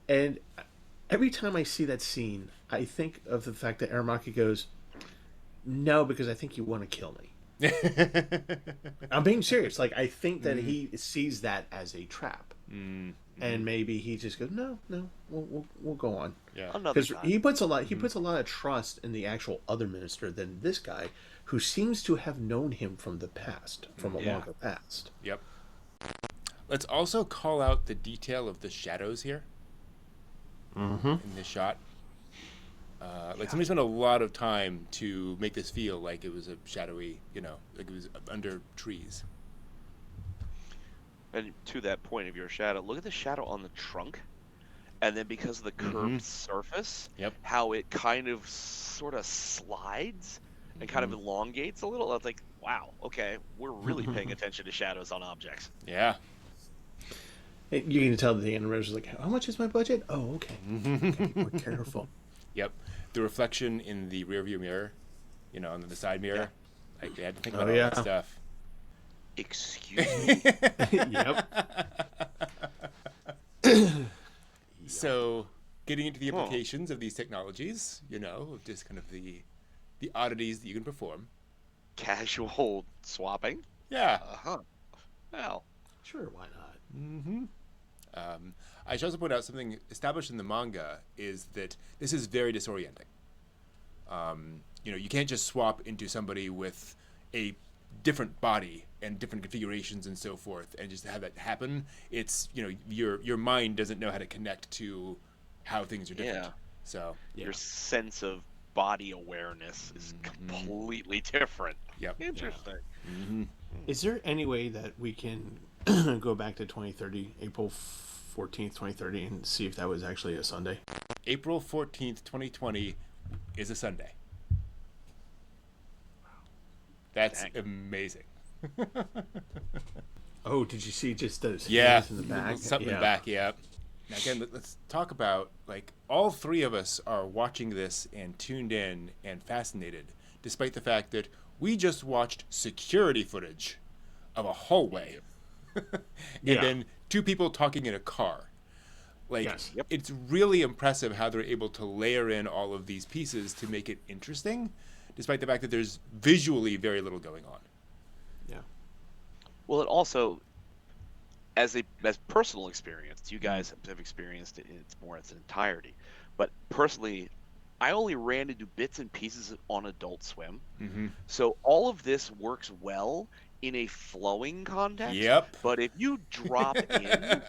And every time I see that scene, I think of the fact that Aramaki goes, no, because I think you want to kill me. I'm being serious. Like, I think that he sees that as a trap, and maybe he just goes, "No, we'll go on." Yeah, Because he puts a lot of trust in the actual other minister than this guy, who seems to have known him from the past, from a longer past. Yep. Let's also call out the detail of the shadows here in this shot. Somebody spent a lot of time to make this feel like it was a shadowy, like it was under trees. And to that point of your shadow, look at the shadow on the trunk, and then because of the curved surface, how it kind of sort of slides and kind of elongates a little. I was like, wow, okay, we're really paying attention to shadows on objects. Yeah. You can tell that the animators are like, how much is my budget? Oh, okay. Okay, we're careful. Yep. The reflection in the rearview mirror, on the side mirror. Like, they had to think about all yeah. that stuff. Excuse me? Yep. So, getting into the implications of these technologies, just kind of the oddities that you can perform. Casual swapping? Yeah. Uh-huh. Well, Sure, why not? Mm-hmm. I should also point out something established in the manga is that this is very disorienting. You can't just swap into somebody with a different body and different configurations and so forth and just have that happen. It's, your mind doesn't know how to connect to how things are different. Yeah. So your sense of body awareness is completely different. Yep. Interesting. Mm-hmm. Is there any way that we can go back to 2030, April 14th, 2030, and see if that was actually a Sunday? April 14th, 2020 is a Sunday. That's amazing. Oh, did you see just those Yeah, hands in the back? something in the back, yeah. Now again, let's talk about, all three of us are watching this and tuned in and fascinated, despite the fact that we just watched security footage of a hallway. And then two people talking in a car. It's really impressive how they're able to layer in all of these pieces to make it interesting, despite the fact that there's visually very little going on. Yeah. Well, it also, as personal experience, you guys have experienced it in its entirety. But personally, I only ran into bits and pieces on Adult Swim. Mm-hmm. So all of this works well in a flowing context. Yep. But if you drop in,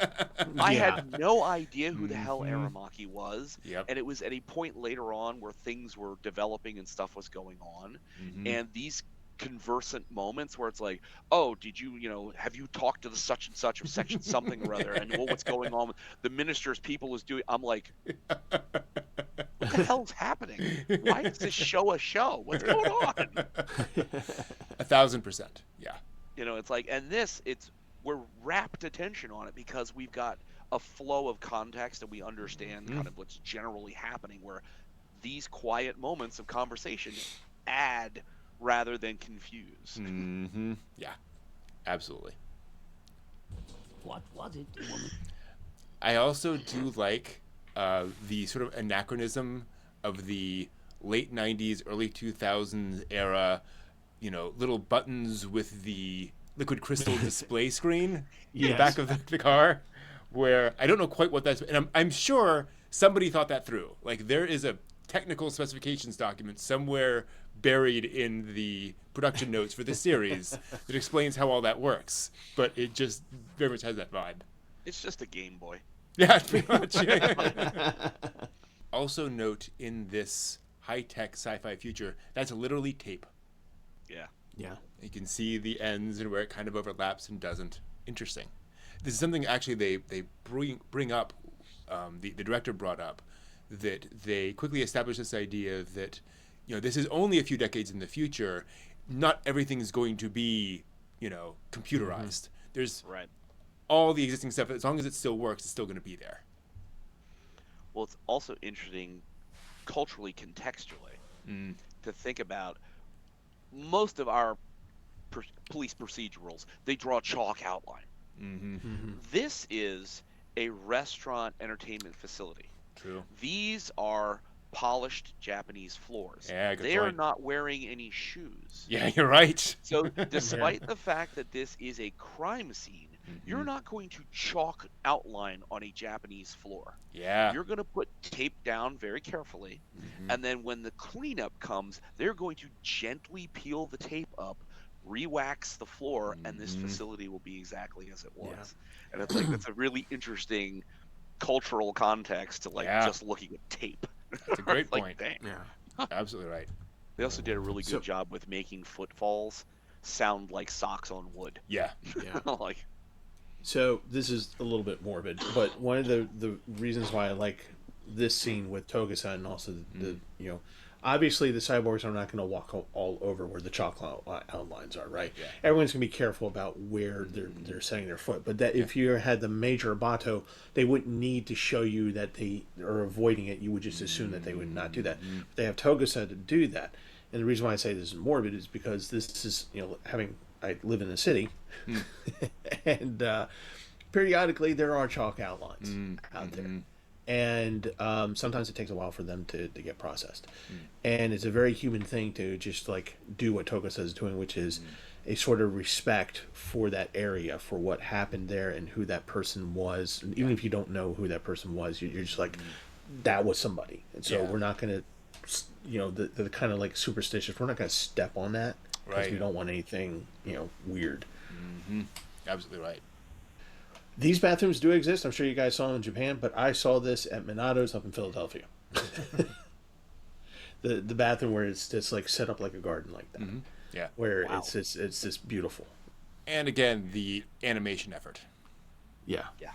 I had no idea who the hell Aramaki was. Yep. And it was at a point later on where things were developing and stuff was going on. Mm-hmm. And these conversant moments where it's like, oh, did you, have you talked to the such and such of section something or other, and what's going on with the minister's people is doing, I'm like, what the hell's happening? Why is this show a show? What's going on? 1,000%, yeah. It's like, and we're rapt attention on it because we've got a flow of context and we understand kind of what's generally happening, where these quiet moments of conversation add rather than confuse. Mm-hmm. Yeah, absolutely. What was it, woman? I also do like the sort of anachronism of the late 90s, early 2000s era, little buttons with the liquid crystal display screen in the back of the car, where I don't know quite what that's, and I'm sure somebody thought that through. There is a technical specifications document somewhere buried in the production notes for this series that explains how all that works, but it just very much has that vibe. It's just a Game Boy. Yeah, pretty much. Also note in this high-tech sci-fi future, that's literally tape. Yeah. Yeah. You can see the ends and where it kind of overlaps and doesn't. Interesting. This is something actually they bring up, the director brought up, that they quickly established this idea that, this is only a few decades in the future. Not everything is going to be, computerized. There's all the existing stuff. As long as it still works, it's still going to be there. Well, it's also interesting culturally, contextually, to think about most of our police procedurals. They draw a chalk outline. This is a restaurant entertainment facility. True. These are polished Japanese floors. Yeah, good they are point. not wearing any shoes. Yeah, you're right. So despite the fact that this is a crime scene, you're not going to chalk outline on a Japanese floor. Yeah. You're going to put tape down very carefully, and then when the cleanup comes, they're going to gently peel the tape up, re-wax the floor, and this facility will be exactly as it was. Yeah. And it's like, that's a really interesting cultural context to just looking at tape. That's a great point. Dang. Yeah. Absolutely right. They also did a really good job with making footfalls sound like socks on wood. Yeah. Yeah. So this is a little bit morbid, but one of the reasons why I like this scene with Toga-san and also the Obviously, the cyborgs are not going to walk all over where the chalk outlines are, right? Yeah. Everyone's going to be careful about where they're setting their foot. But that if you had the major Abato, they wouldn't need to show you that they are avoiding it. You would just assume that they would not do that. But they have Togusa to do that. And the reason why I say this is morbid is because this is, I live in the city, and periodically there are chalk outlines out there. And sometimes it takes a while for them to get processed. And it's a very human thing to just like do what Togusa is doing, which is a sort of respect for that area, for what happened there and who that person was. And even if you don't know who that person was, you're just like, that was somebody. And so we're not going to, the kind of like superstitious, we're not going to step on that because we don't want anything, weird. Absolutely right. These bathrooms do exist. I'm sure you guys saw them in Japan, but I saw this at Minato's up in Philadelphia. the bathroom where it's just like set up like a garden like that. Yeah. Where it's just beautiful. And again, the animation effort. Yeah. Yeah.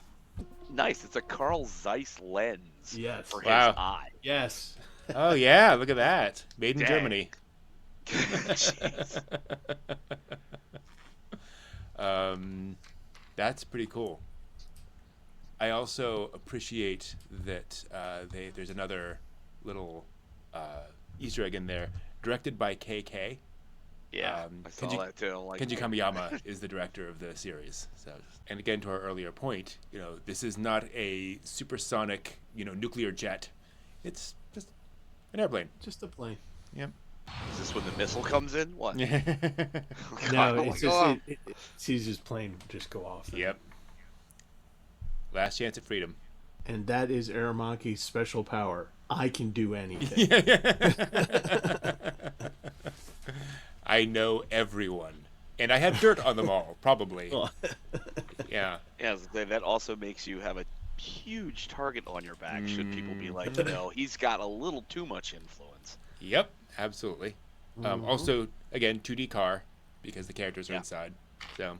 Nice. It's a Carl Zeiss lens for his Wow. eye. Yes. Oh yeah, look at that. Made in Germany. Jeez. That's pretty cool. I also appreciate that there's another little Easter egg in there, directed by KK. Yeah, I saw that too. Like, Kenji Kamiyama is the director of the series. So, and again, to our earlier point, this is not a supersonic, nuclear jet. It's just an airplane. Just a plane. Yep. Is this when the missile comes in? What? No, it's just it sees his plane just go off. Yep. Last chance at freedom. And that is Aramaki's special power. I can do anything. I know everyone. And I had dirt on them all, probably. Yeah. Yeah, that also makes you have a huge target on your back should people be like, he's got a little too much influence. Yep, absolutely. Also, again, 2D car, because the characters are inside. So,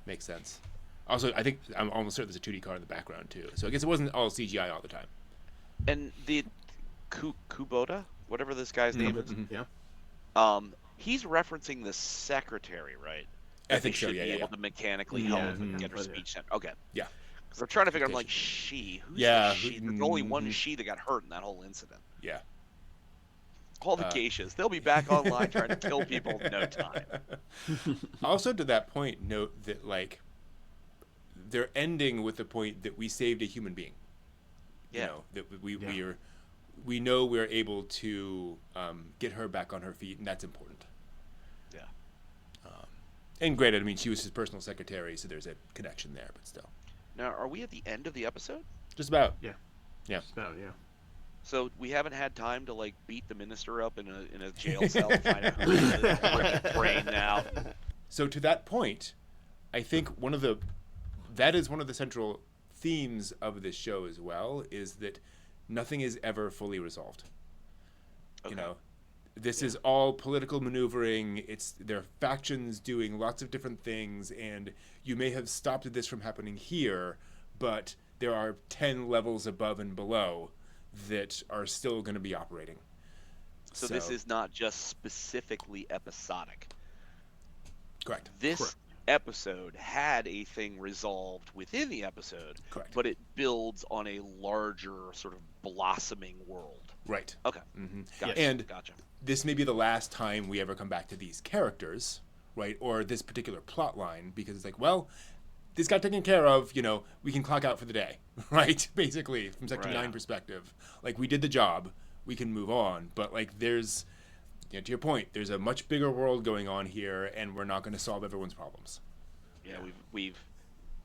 makes sense. Also, I'm almost certain there's a 2D car in the background, too. So I guess it wasn't all CGI all the time. And the Kubota, whatever this guy's name is, he's referencing the secretary, right? I think so, should be able to mechanically help and get her speech center. Okay. Yeah. Because I'm trying to figure out, I'm like, she? Who's the she? There's only one she that got hurt in that whole incident. Yeah. All the geishas. They'll be back online trying to kill people in no time. Also, to that point, note that, they're ending with the point that we saved a human being. Yeah. That we know we're able to get her back on her feet, and that's important. Yeah. And granted, she was his personal secretary, so there's a connection there, but still. Now, are we at the end of the episode? Just about. Yeah. Yeah. Just about, yeah. So we haven't had time to beat the minister up in a jail cell to find out who his brain out. So to that point, I think that is one of the central themes of this show as well, is that nothing is ever fully resolved. Okay. This is all political maneuvering. There are factions doing lots of different things, and you may have stopped this from happening here, but there are 10 levels above and below that are still going to be operating. So this is not just specifically episodic. Correct. This episode had a thing resolved within the episode, correct, but it builds on a larger sort of blossoming world. Right. Okay. Gotcha. And gotcha. This may be the last time we ever come back to these characters, right, or this particular plot line, because it's like, well, this got taken care of, we can clock out for the day, right? Basically, from Sector 9 perspective. We did the job, we can move on, but there's, to your point, there's a much bigger world going on here, and we're not going to solve everyone's problems. Yeah, we've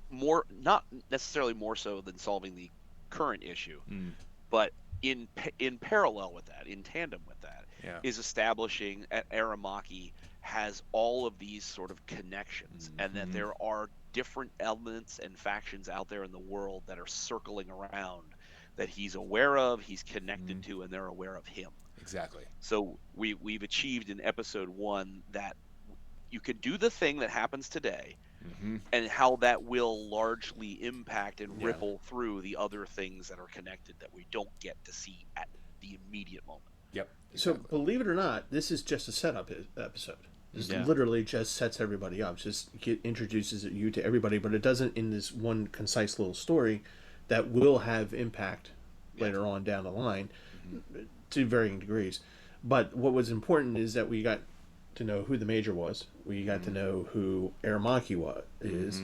more, not necessarily more so than solving the current issue, but in parallel with that, in tandem with that, is establishing Aramaki has all of these sort of connections, and that there are different elements and factions out there in the world that are circling around that he's aware of, he's connected to, and they're aware of him. Exactly. So we've achieved in episode 1 that you could do the thing that happens today, and how that will largely impact and ripple through the other things that are connected that we don't get to see at the immediate moment. Yep. So Exactly. believe it or not, this is just a setup episode. This Yeah. literally just sets everybody up, introduces you to everybody, but it doesn't in this one concise little story that will have impact later on down the line to varying degrees. But what was important is that we got to know who the Major was. We got to know who Aramaki is.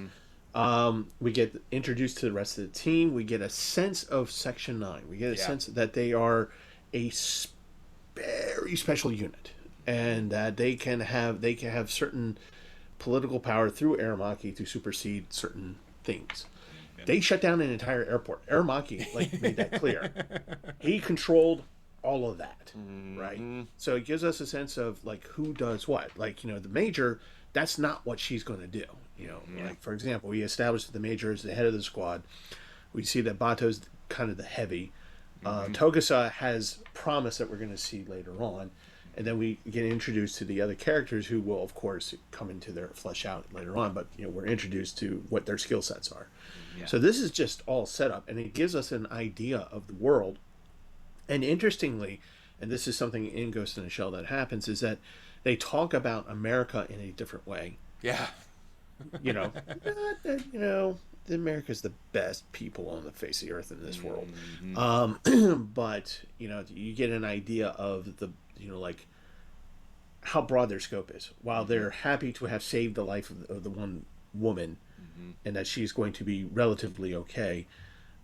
We get introduced to the rest of the team. We get a sense of Section 9. We get a sense that they are a very special unit, and that they can have certain political power through Aramaki to supersede certain things. They shut down an entire airport. Aramaki made that clear. He controlled all of that, right? So it gives us a sense of who does what. The Major, that's not what she's going to do. For example, we established that the Major is the head of the squad. We see that Bato's kind of the heavy. Togusa has promise that we're going to see later on, and then we get introduced to the other characters who will, of course, come into their flesh out later on. But we're introduced to what their skill sets are. Yeah. So this is just all set up, and it gives us an idea of the world. And interestingly, and this is something in Ghost in the Shell that happens, is that they talk about America in a different way. Yeah. America's the best people on the face of the earth in this world. But you get an idea of the how broad their scope is. While they're happy to have saved the life of the one woman, and that she's going to be relatively okay,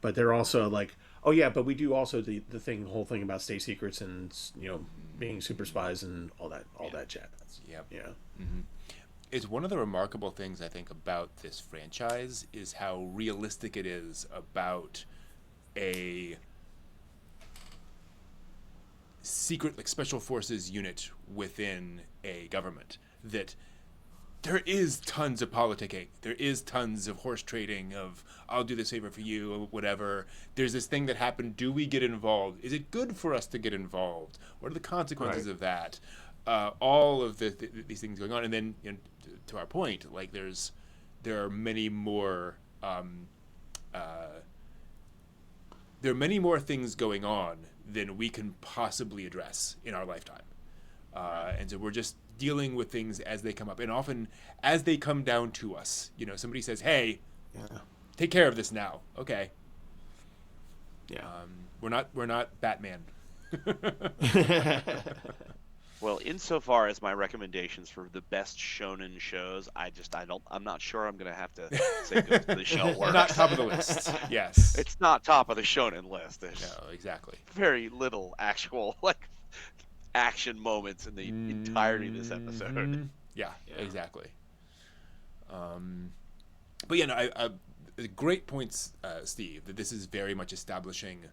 but they're also oh yeah, but we do also the whole thing about state secrets and being super spies and all that jazz. Yep. Yeah. It's one of the remarkable things I think about this franchise is how realistic it is about a secret special forces unit within a government. That there is tons of politicking. There is tons of horse trading of I'll do this favor for you or whatever. There's this thing that happened. Do we get involved? Is it good for us to get involved? What are the consequences of that? All of these things going on, and then to our point, there are many more things going on than we can possibly address in our lifetime, and so we're just dealing with things as they come up, and often as they come down to us. Somebody says, "Hey, take care of this now." Okay. Yeah. We're not Batman. Well, insofar as my recommendations for the best shonen shows, I'm not sure I'm gonna have to say Ghost in the Shell works. Not top of the list. Yes. It's not top of the shonen list. There's No, exactly. very little actual action moments in the entirety of this episode. Yeah, exactly. But yeah, no, great points, Steve. That this is very much establishing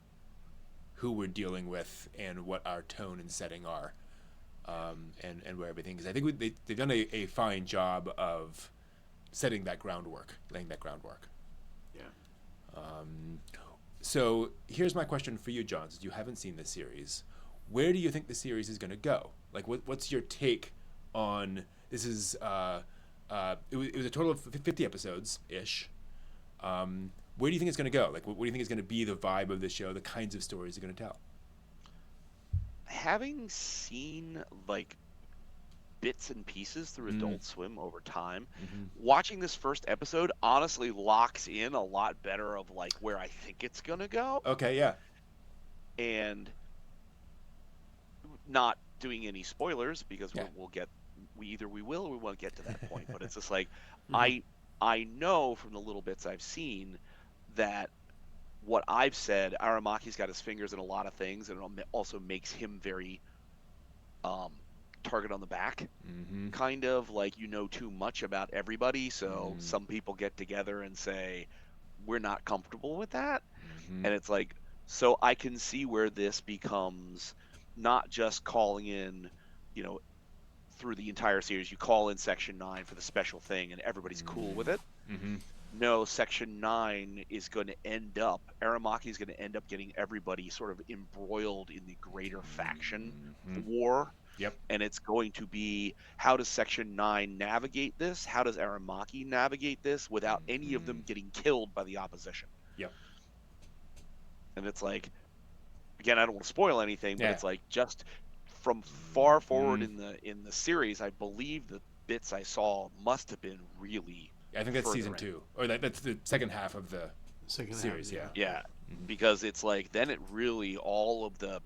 who we're dealing with and what our tone and setting are. And where everything, because I think they've done a fine job of setting that groundwork, laying that groundwork. Yeah. So here's my question for you, John, since you haven't seen this series. Where do you think the series is going to go? What's your take on this? It was a total of 50 episodes ish. Where do you think it's going to go? What do you think is going to be the vibe of the show? The kinds of stories you're going to tell? Having seen bits and pieces through Adult Swim over time, watching this first episode honestly locks in a lot better of where I think it's gonna go. Okay, yeah. And not doing any spoilers because we will or we won't get to that point. But it's just I know from the little bits I've seen that what I've said, Aramaki's got his fingers in a lot of things, and it also makes him very target on the back. Kind of too much about everybody, so some people get together and say, we're not comfortable with that. And it's so I can see where this becomes not just calling in, through the entire series, you call in Section 9 for the special thing and everybody's cool with it. No, Section 9 is going to end up, Aramaki is going to end up getting everybody sort of embroiled in the greater faction war. Yep. And it's going to be, how does Section 9 navigate this? How does Aramaki navigate this without any of them getting killed by the opposition? Yep. And it's again, I don't want to spoil anything, but it's just from far forward in the series, I believe the bits I saw must have been really. I think that's further season in. 2, or that's the second half of the Second half, series. Yeah. Yeah, because it's like then it really all of the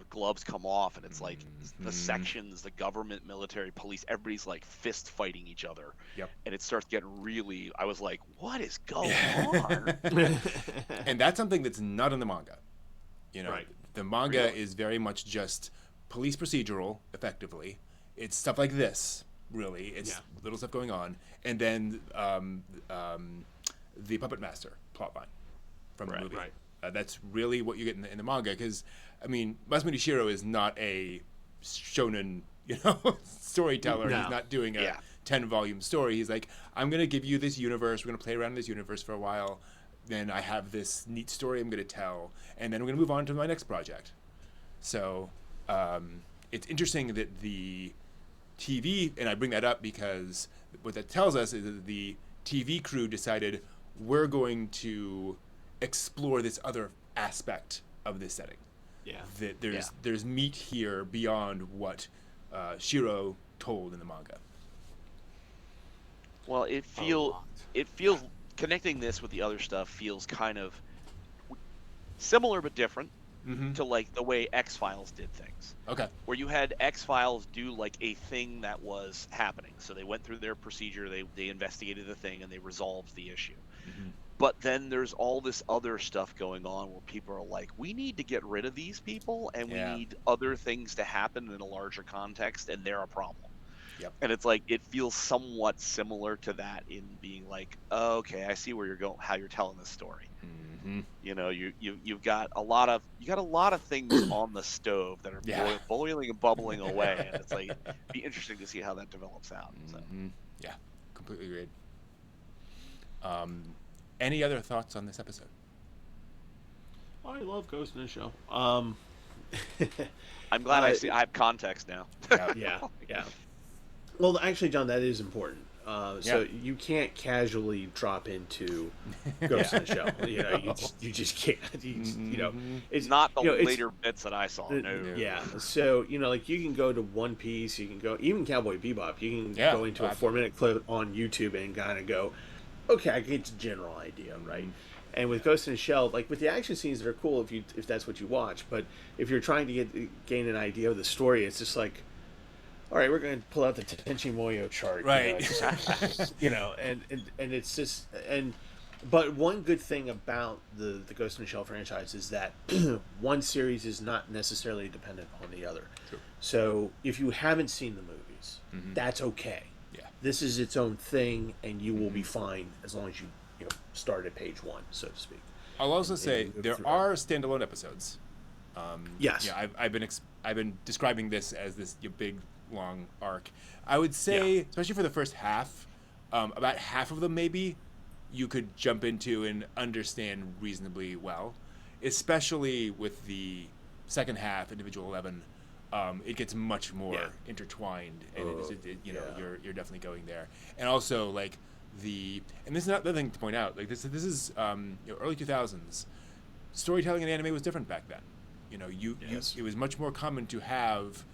gloves come off, and it's like the sections, the government, military, police, everybody's like fist fighting each other. Yep. And it starts getting really. I was like, what is going on? And that's something that's not in the manga. Right. The manga Really? is very much just police procedural, effectively. It's stuff like this, really. It's little stuff going on, and then the puppet master plotline from the movie. Right. That's really what you get in the manga, because I mean, Masamune Shirow is not a shonen, storyteller. No. He's not doing a 10-volume story. He's like, I'm gonna give you this universe. We're gonna play around in this universe for a while. Then I have this neat story I'm gonna tell, and then I'm gonna move on to my next project. So it's interesting that the TV, and I bring that up because what that tells us is that the TV crew decided we're going to explore this other aspect of this setting. Yeah. That there's meat here beyond what Shiro told in the manga. Well, it feels connecting this with the other stuff feels kind of similar but different to like the way X-Files did things. Okay. Where you had X-Files do like a thing that was happening. So they went through their procedure, they investigated the thing, and they resolved the issue. But then there's all this other stuff going on where people are like, we need to get rid of these people, and we need other things to happen in a larger context, and they're a problem. Yep. And it's like it feels somewhat similar to that in being like, oh, okay, I see where you're going, how you're telling this story. You've got a lot of things on the stove that are boiling and bubbling away, and it's like be interesting to see how that develops out. So. Yeah, completely agreed. Any other thoughts on this episode? I love Ghost in the Shell. I'm glad I have context now. Yeah. Well, actually, John, that is important. So you can't casually drop into Ghost in the Shell. You just can't. It's not the later bits that I saw. No. Yeah. So like you can go to One Piece, you can go even Cowboy Bebop. You can go into a 4-minute clip on YouTube and kind of go, okay, I get the general idea, right? And with Ghost in the Shell, like with the action scenes that are cool if that's what you watch, but if you're trying to gain an idea of the story, it's just like, all right, we're going to pull out the Tenchi Muyo chart, right? And it's just but one good thing about the Ghost in the Shell franchise is that one series is not necessarily dependent on the other. True. So if you haven't seen the movies, that's okay. Yeah. This is its own thing, and you will be fine as long as you start at page 1, so to speak. I'll also say there are standalone episodes. Yes. Yeah, I've been describing this as this big long arc. I would say, especially for the first half, about half of them maybe you could jump into and understand reasonably well. Especially with the second half, Individual 11, it gets much more intertwined, and you're definitely going there. And also like and this is not the thing to point out. Like this is early 2000s. Storytelling in anime was different back then. It was much more common to have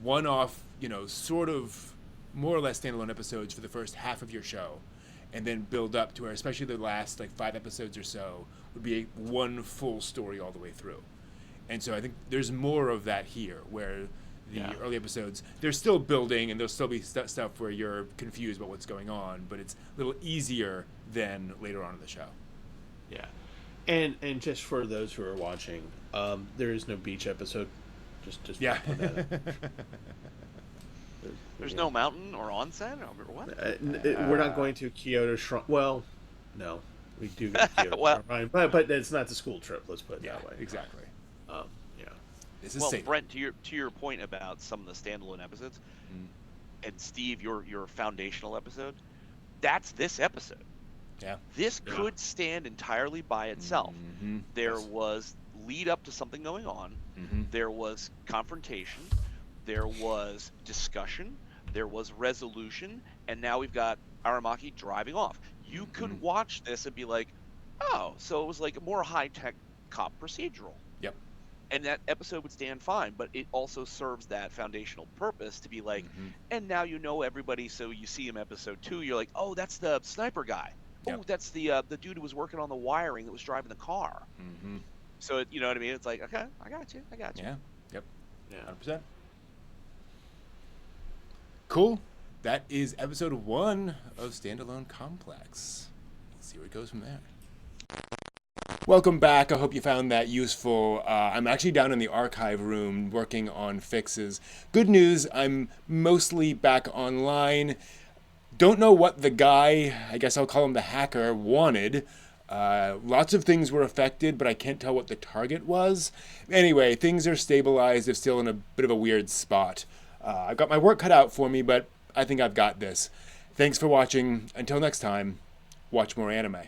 one-off, sort of more or less standalone episodes for the first half of your show, and then build up to where, especially the last 5 episodes or so, would be one full story all the way through. And so I think there's more of that here, where the early episodes, they're still building, and there'll still be stuff where you're confused about what's going on, but it's a little easier than later on in the show. Yeah. And just for those who are watching, there is no beach episode. Just put that up. There's no mountain or onsen or what? We're not going to Kyoto Shrine. Well, no, we do go to Kyoto Shrine, but it's not the school trip. Let's put it that way. Exactly. This is well, safe. Brent, to your point about some of the standalone episodes, and Steve, your foundational episode, that's this episode. Yeah. This could stand entirely by itself. There was lead up to something going on. There was confrontation. There was discussion. There was resolution. And now we've got Aramaki driving off. You could watch this and be like, oh, so it was like a more high-tech cop procedural. Yep. and that episode would stand fine, but it also serves that foundational purpose to be like, and now you know everybody, so you see him episode 2, you're like, oh, that's the sniper guy. Yep. Oh, that's the dude who was working on the wiring that was driving the car. So you know what I mean? It's like, okay, I got you. Yeah. Yep. Yeah. 100%. Cool. That is episode 1 of Standalone Complex. Let's see where it goes from there. Welcome back. I hope you found that useful. I'm actually down in the archive room working on fixes. Good news, I'm mostly back online. Don't know what the guy, I guess I'll call him the hacker, wanted. Lots of things were affected, but I can't tell what the target was. Anyway, things are stabilized. They're still in a bit of a weird spot. I've got my work cut out for me, but I think I've got this. Thanks for watching. Until next time, watch more anime.